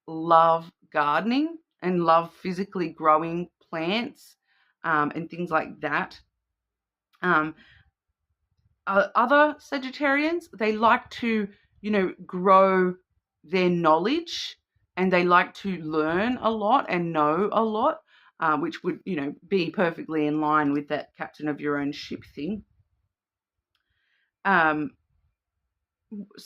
A: love gardening and love physically growing plants and things like that. Other Sagittarians, they like to, grow their knowledge, and they like to learn a lot and know a lot, which would, be perfectly in line with that captain of your own ship thing. So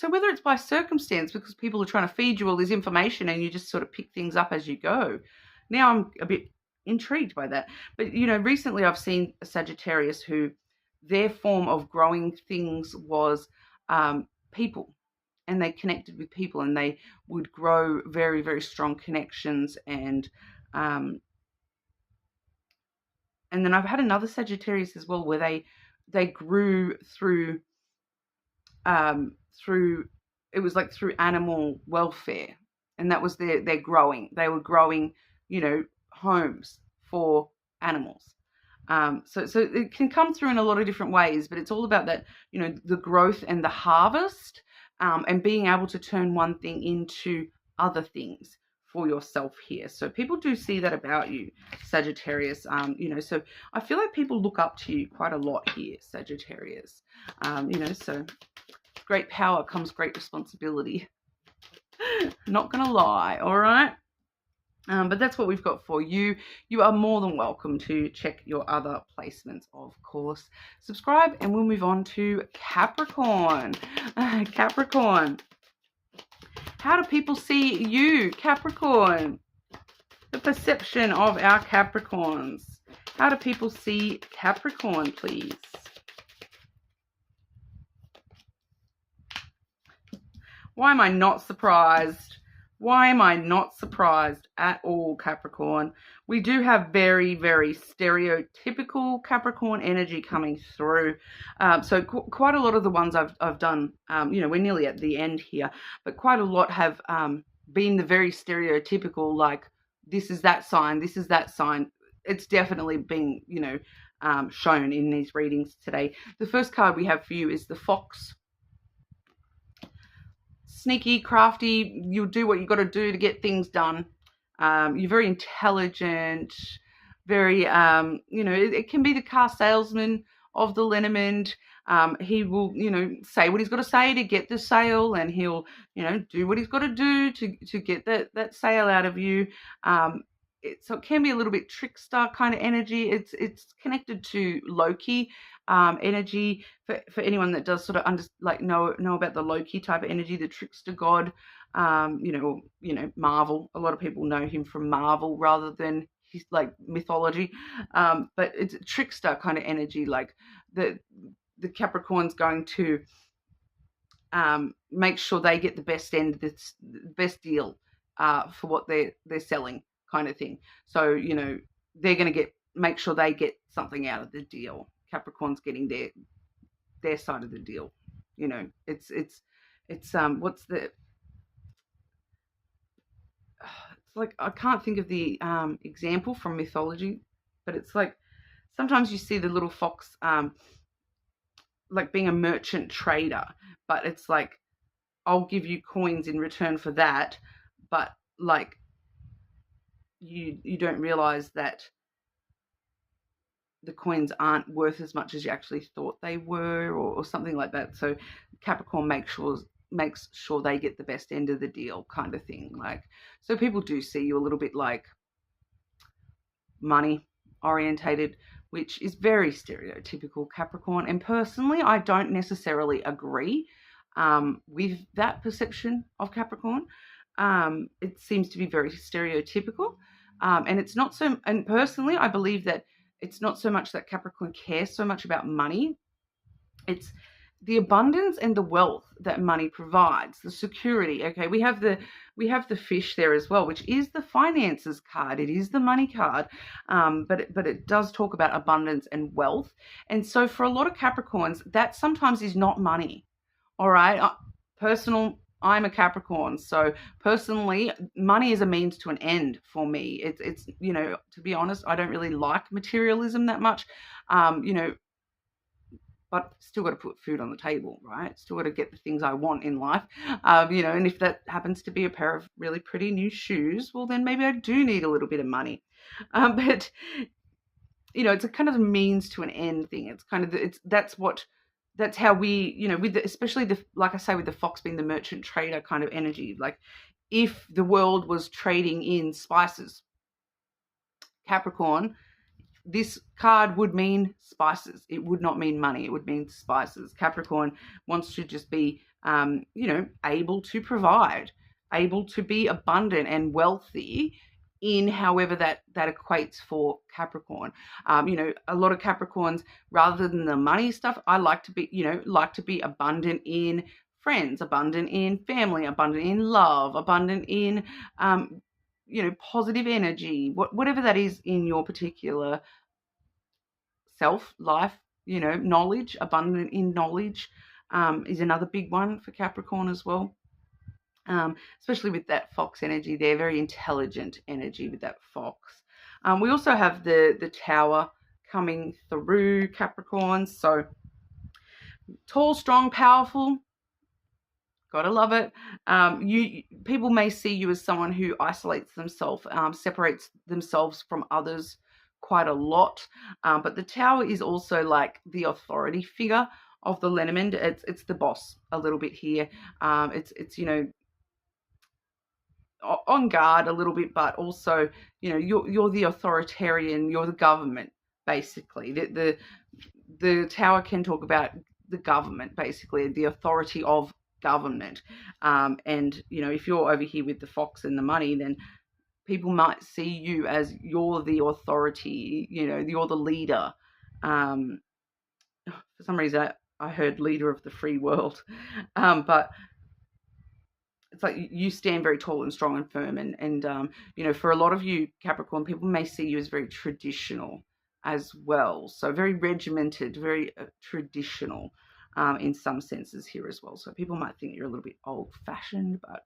A: whether it's by circumstance, because people are trying to feed you all this information and you just sort of pick things up as you go. Now I'm a bit intrigued by that. But, recently I've seen a Sagittarius who their form of growing things was people. And they connected with people, and they would grow very, very strong connections. And then I've had another Sagittarius as well, where they grew through it was like through animal welfare, and that was their growing. They were growing, homes for animals. So it can come through in a lot of different ways, but it's all about that, the growth and the harvest. and being able to turn one thing into other things for yourself here. So people do see that about you, Sagittarius. So I feel like people look up to you quite a lot here, Sagittarius. So great power comes great responsibility. Not gonna lie, all right? But that's what we've got for you. You are more than welcome to check your other placements, of course. Subscribe, and we'll move on to Capricorn. Capricorn. How do people see you, Capricorn? The perception of our Capricorns. How do people see Capricorn, please? Why am I not surprised? Why am I not surprised at all, Capricorn? We do have very, very stereotypical Capricorn energy coming through. So quite a lot of the ones I've done, we're nearly at the end here, but quite a lot have been the very stereotypical, like, this is that sign, this is that sign. It's definitely been, shown in these readings today. The first card we have for you is the Fox. Sneaky, crafty, you'll do what you got to do to get things done. You're very intelligent, very, it can be the car salesman of the lenormand. He will, say what he's got to say to get the sale, and he'll, do what he's got to do to get that sale out of you. So it can be a little bit trickster kind of energy. It's connected to Loki energy for anyone that does sort of know about the Loki type of energy, the trickster god. Marvel. A lot of people know him from Marvel rather than his mythology. But it's a trickster kind of energy. Like the Capricorn's going to make sure they get the best end, the best deal for what they're selling, kind of thing. So they're going to make sure they get something out of the deal. Capricorn's getting their side of the deal. It's what's the, it's like, I can't think of the example from mythology, but it's like sometimes you see the little fox like being a merchant trader, but it's like, I'll give you coins in return for that, but like you don't realize that the coins aren't worth as much as you actually thought they were, or something like that. So Capricorn makes sure they get the best end of the deal, kind of thing. Like, so people do see you a little bit like money orientated, which is very stereotypical Capricorn. And personally, I don't necessarily agree with that perception of Capricorn. It seems to be very stereotypical. And it's not so, and personally, I believe that it's not so much that Capricorn cares so much about money. It's the abundance and the wealth that money provides, the security. Okay, we have the fish there as well, which is the finances card. It is the money card, but it does talk about abundance and wealth. And so for a lot of Capricorns, that sometimes is not money. All right, I'm a Capricorn, so personally, money is a means to an end for me. It's to be honest, I don't really like materialism that much, but still got to put food on the table, right? Still got to get the things I want in life, and if that happens to be a pair of really pretty new shoes, well, then maybe I do need a little bit of money, but it's a kind of a means to an end thing. It's kind of that's how we, especially like I say, with the fox being the merchant trader kind of energy. Like, if the world was trading in spices, Capricorn, this card would mean spices. It would not mean money. It would mean spices. Capricorn wants to just be, able to provide, able to be abundant and wealthy in however that equates for Capricorn. A lot of Capricorns, rather than the money stuff, I like to be abundant in friends, abundant in family, abundant in love, abundant in positive energy, whatever that is in your particular self life. Knowledge, abundant in knowledge is another big one for Capricorn as well. Especially with that fox energy there, very intelligent energy with that fox. We also have the tower coming through Capricorn. So tall, strong, powerful, Gotta love it. People may see you as someone who isolates themselves, separates themselves from others quite a lot. But the Tower is also like the authority figure of the lenormand. It's the boss a little bit here. It's on guard a little bit, but also you're the authoritarian. You're the government basically. The Tower can talk about the government, basically, the authority of government. And, if you're over here with the fox and the money, then people might see you as you're the authority, you're the leader. For some reason, I heard leader of the free world. But it's like you stand very tall and strong and firm. And for a lot of you Capricorn, people may see you as very traditional as well. So very regimented, very traditional in some senses here as well. So people might think you're a little bit old-fashioned, but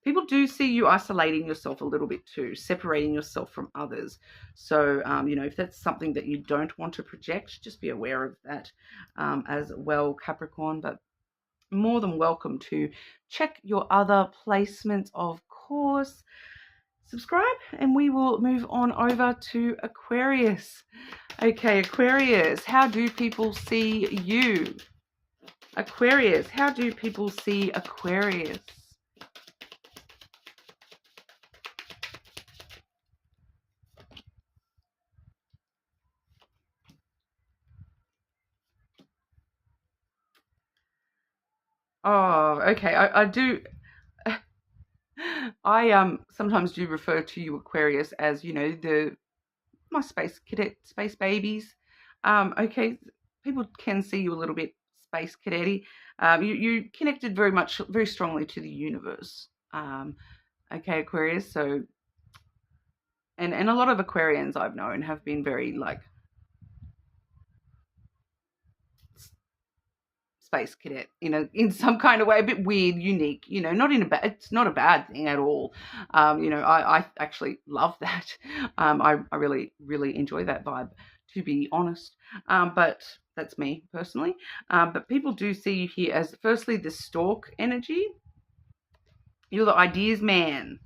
A: people do see you isolating yourself a little bit too, separating yourself from others. So, if that's something that you don't want to project, just be aware of that as well, Capricorn. But more than welcome to check your other placements, of course. Subscribe, and we will move on over to Aquarius. Okay, Aquarius, how do people see you? Aquarius, how do people see Aquarius? Oh, okay. I do. I sometimes do refer to you Aquarius as my space cadet, space babies. Okay, people can see you a little bit space cadetty. You connected very strongly to the universe. Okay, Aquarius. So, and a lot of Aquarians I've known have been very like space cadet, in some kind of way, a bit weird, unique, not in a bad, it's not a bad thing at all. I actually love that. I really, really enjoy that vibe, to be honest. But that's me personally. But people do see you here as, firstly, the stork energy. You're the ideas man.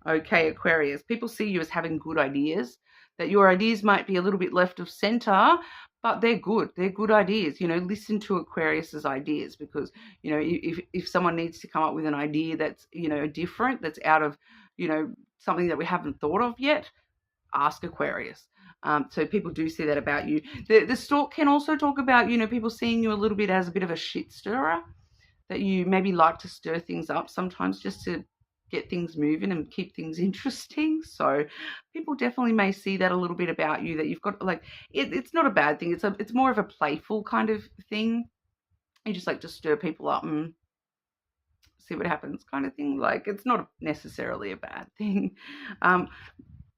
A: Okay, Aquarius. People see you as having good ideas, that your ideas might be a little bit left of center, but they're good. They're good ideas. Listen to Aquarius's ideas, because, if someone needs to come up with an idea that's, different, that's out of, something that we haven't thought of yet, ask Aquarius. So people do see that about you. The stork can also talk about, people seeing you a little bit as a bit of a shit stirrer, that you maybe like to stir things up sometimes just to get things moving and keep things interesting. So people definitely may see that a little bit about you, that you've got it's not a bad thing. It's more of a playful kind of thing. You just like to stir people up and see what happens kind of thing. Like, it's not necessarily a bad thing.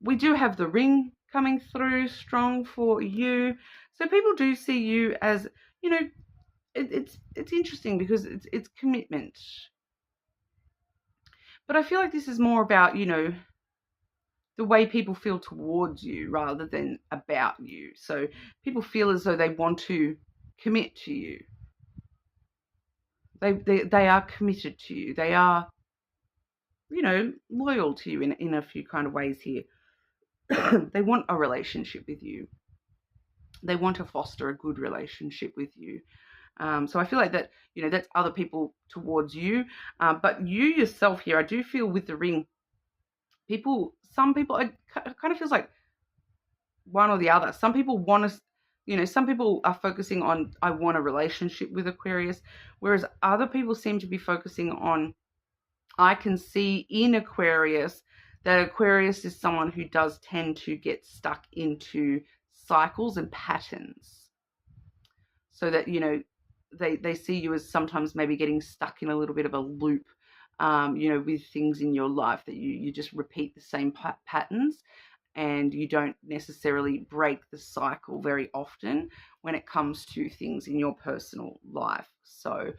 A: We do have the ring coming through strong for you. So people do see you as, it's interesting because it's commitment. But I feel like this is more about, the way people feel towards you rather than about you. So people feel as though they want to commit to you. They are committed to you. They are, loyal to you in a few kind of ways here. They want a relationship with you. They want to foster a good relationship with you. So I feel like that, that's other people towards you. But you yourself here, I do feel with the ring, some people, it kind of feels like one or the other. Some people want to, some people are focusing on, I want a relationship with Aquarius, whereas other people seem to be focusing on, I can see in Aquarius that Aquarius is someone who does tend to get stuck into cycles and patterns. So that, they see you as sometimes maybe getting stuck in a little bit of a loop, with things in your life, that you just repeat the same patterns, and you don't necessarily break the cycle very often when it comes to things in your personal life. So,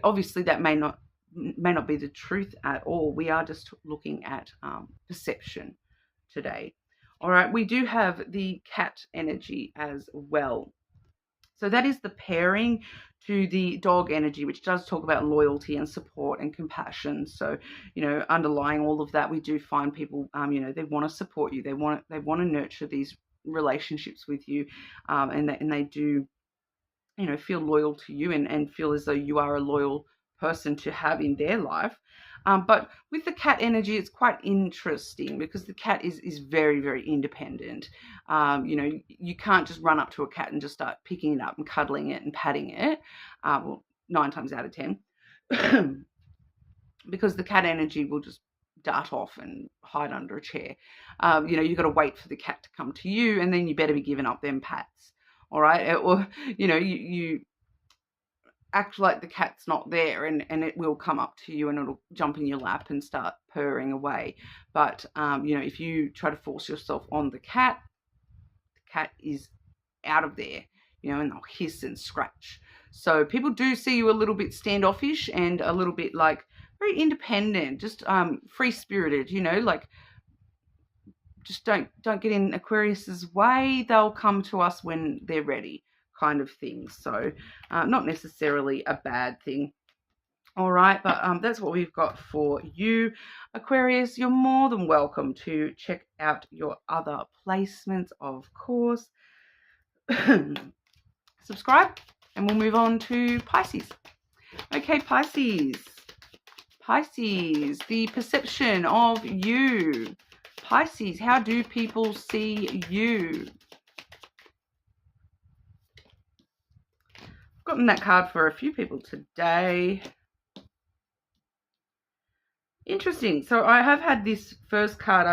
A: obviously that may not be the truth at all. We are just looking at perception today. All right, we do have the cat energy as well. So that is the pairing to the dog energy, which does talk about loyalty and support and compassion. So, underlying all of that, we do find people, they want to support you. They want to nurture these relationships with you, and they do, feel loyal to you and feel as though you are a loyal person to have in their life. But with the cat energy, it's quite interesting because the cat is very, very independent. You can't just run up to a cat and just start picking it up and cuddling it and patting it. Well, 9 times out of 10, because the cat energy will just dart off and hide under a chair. You've got to wait for the cat to come to you, and then you better be giving up them pats. All right, or you act like the cat's not there, and it will come up to you and it'll jump in your lap and start purring away. But if you try to force yourself on the cat is out of there, and they'll hiss and scratch. So people do see you a little bit standoffish and a little bit like very independent, just free-spirited, like just don't get in Aquarius's way. They'll come to us when they're ready, kind of thing. So not necessarily a bad thing. All right, but that's what we've got for you, Aquarius. You're more than welcome to check out your other placements, of course. Subscribe, and we'll move on to Pisces. Okay, Pisces. Pisces, the perception of you. Pisces, how do people see you? I've gotten that card for a few people today. Interesting. So I have had this first card.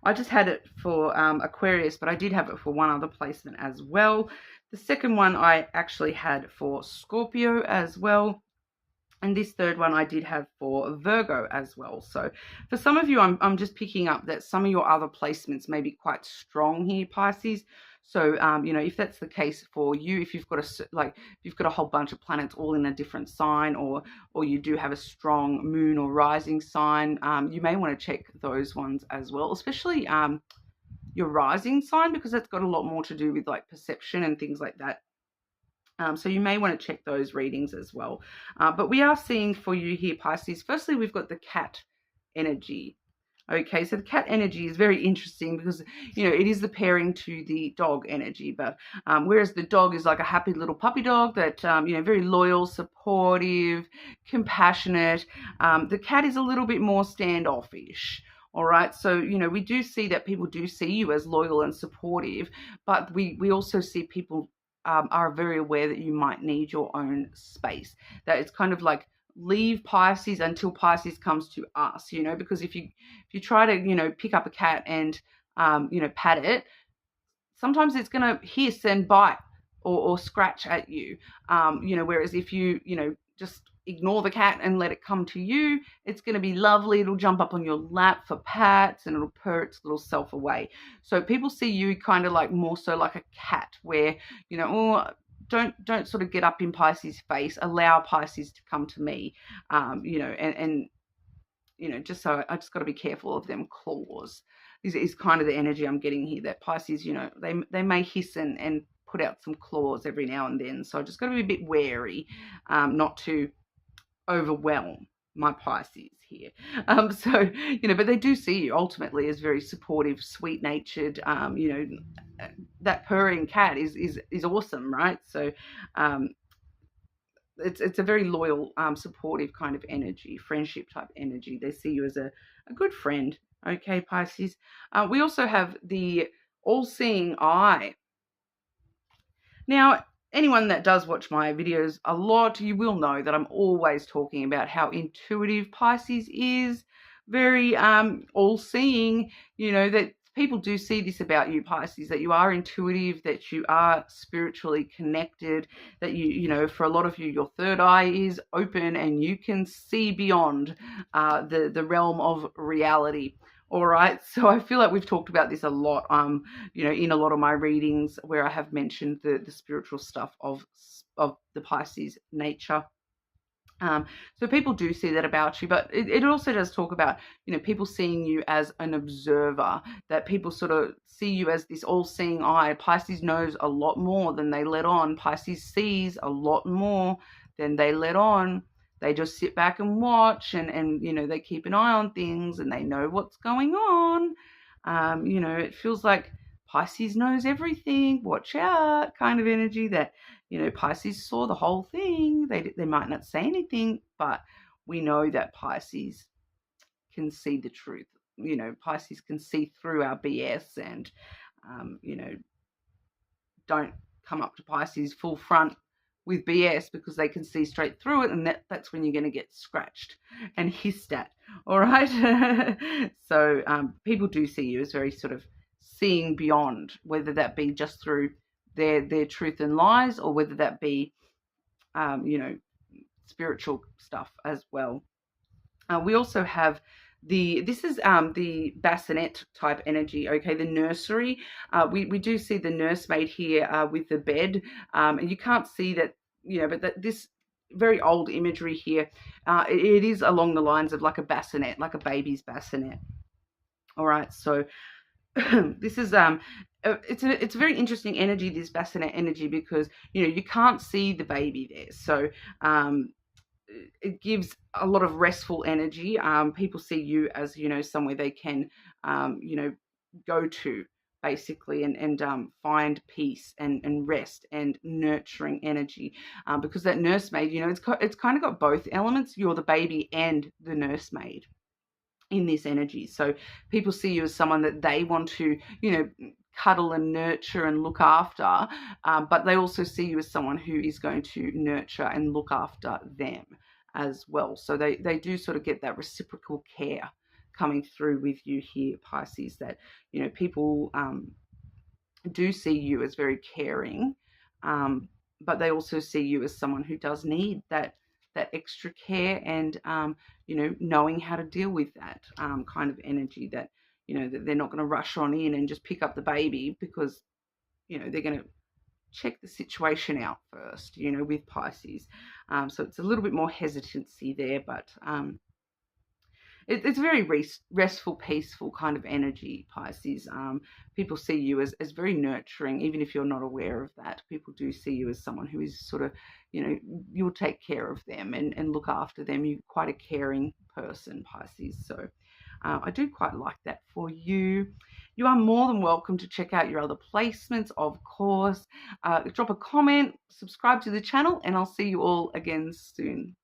A: I just had it for Aquarius, but I did have it for one other placement as well. The second one I actually had for Scorpio as well. And this third one I did have for Virgo as well. So for some of you, I'm just picking up that some of your other placements may be quite strong here, Pisces. So, if that's the case for you, if you've got a whole bunch of planets all in a different sign, or you do have a strong moon or rising sign, you may want to check those ones as well, especially your rising sign, because that's got a lot more to do with like perception and things like that. So you may want to check those readings as well. But we are seeing for you here, Pisces, firstly, we've got the cat energy. Okay, so the cat energy is very interesting because, it is the pairing to the dog energy. But whereas the dog is like a happy little puppy dog that, very loyal, supportive, compassionate, the cat is a little bit more standoffish. All right, so, we do see that people do see you as loyal and supportive, but we also see people are very aware that you might need your own space. That it's kind of like, leave Pisces until Pisces comes to us, because if you try to, pick up a cat and, pat it, sometimes it's going to hiss and bite or scratch at you, whereas if you, just ignore the cat and let it come to you, it's going to be lovely. It'll jump up on your lap for pats and it'll purr its little self away. So people see you kind of like more so like a cat where, don't sort of get up in Pisces' face. Allow Pisces to come to me, just so I just got to be careful of them claws. This is kind of the energy I'm getting here, that Pisces, they may hiss and put out some claws every now and then. So I just got to be a bit wary, not to overwhelm my Pisces here. But they do see you ultimately as very supportive, sweet-natured. That purring cat is awesome, right? So it's a very loyal, supportive kind of energy, friendship type energy. They see you as a good friend. Okay, Pisces. We also have the all-seeing eye. Now, anyone that does watch my videos a lot, you will know that I'm always talking about how intuitive Pisces is, very all-seeing, that people do see this about you, Pisces, that you are intuitive, that you are spiritually connected, that for a lot of you, your third eye is open and you can see beyond the realm of reality. All right, so I feel like we've talked about this a lot, in a lot of my readings where I have mentioned the spiritual stuff of the Pisces nature. So people do see that about you, but it also does talk about, people seeing you as an observer, that people sort of see you as this all-seeing eye. Pisces knows a lot more than they let on. Pisces sees a lot more than they let on. They just sit back and watch, and they keep an eye on things, and they know what's going on. It feels like Pisces knows everything. Watch out, kind of energy that Pisces saw the whole thing. They might not say anything, but we know that Pisces can see the truth. Pisces can see through our BS, and don't come up to Pisces full front with BS, because they can see straight through it, and that's when you're going to get scratched and hissed at. All right. So people do see you as very sort of seeing beyond, whether that be just through their truth and lies, or whether that be spiritual stuff as well. We also have this is the bassinet type energy. Okay, the nursery. We do see the nursemaid here with the bed, and you can't see that, but this very old imagery here, it is along the lines of like a bassinet, like a baby's bassinet. All right, so this is it's a very interesting energy, this bassinet energy, because you can't see the baby there, so it gives a lot of restful energy. People see you as somewhere they can go to, basically, and find peace and rest and nurturing energy, because that nursemaid, it's kind of got both elements. You're the baby and the nursemaid in this energy. So people see you as someone that they want to, cuddle and nurture and look after, but they also see you as someone who is going to nurture and look after them as well. So they do sort of get that reciprocal care coming through with you here, Pisces, that, people do see you as very caring, but they also see you as someone who does need that extra care, and knowing how to deal with that kind of energy, that that they're not going to rush on in and just pick up the baby, because they're going to check the situation out first, with Pisces. So it's a little bit more hesitancy there, but it's a very restful, peaceful kind of energy, Pisces. People see you as very nurturing, even if you're not aware of that. People do see you as someone who is sort of, you'll take care of them and look after them. You're quite a caring person, Pisces. So I do quite like that for you. You are more than welcome to check out your other placements, of course. Drop a comment, subscribe to the channel, and I'll see you all again soon.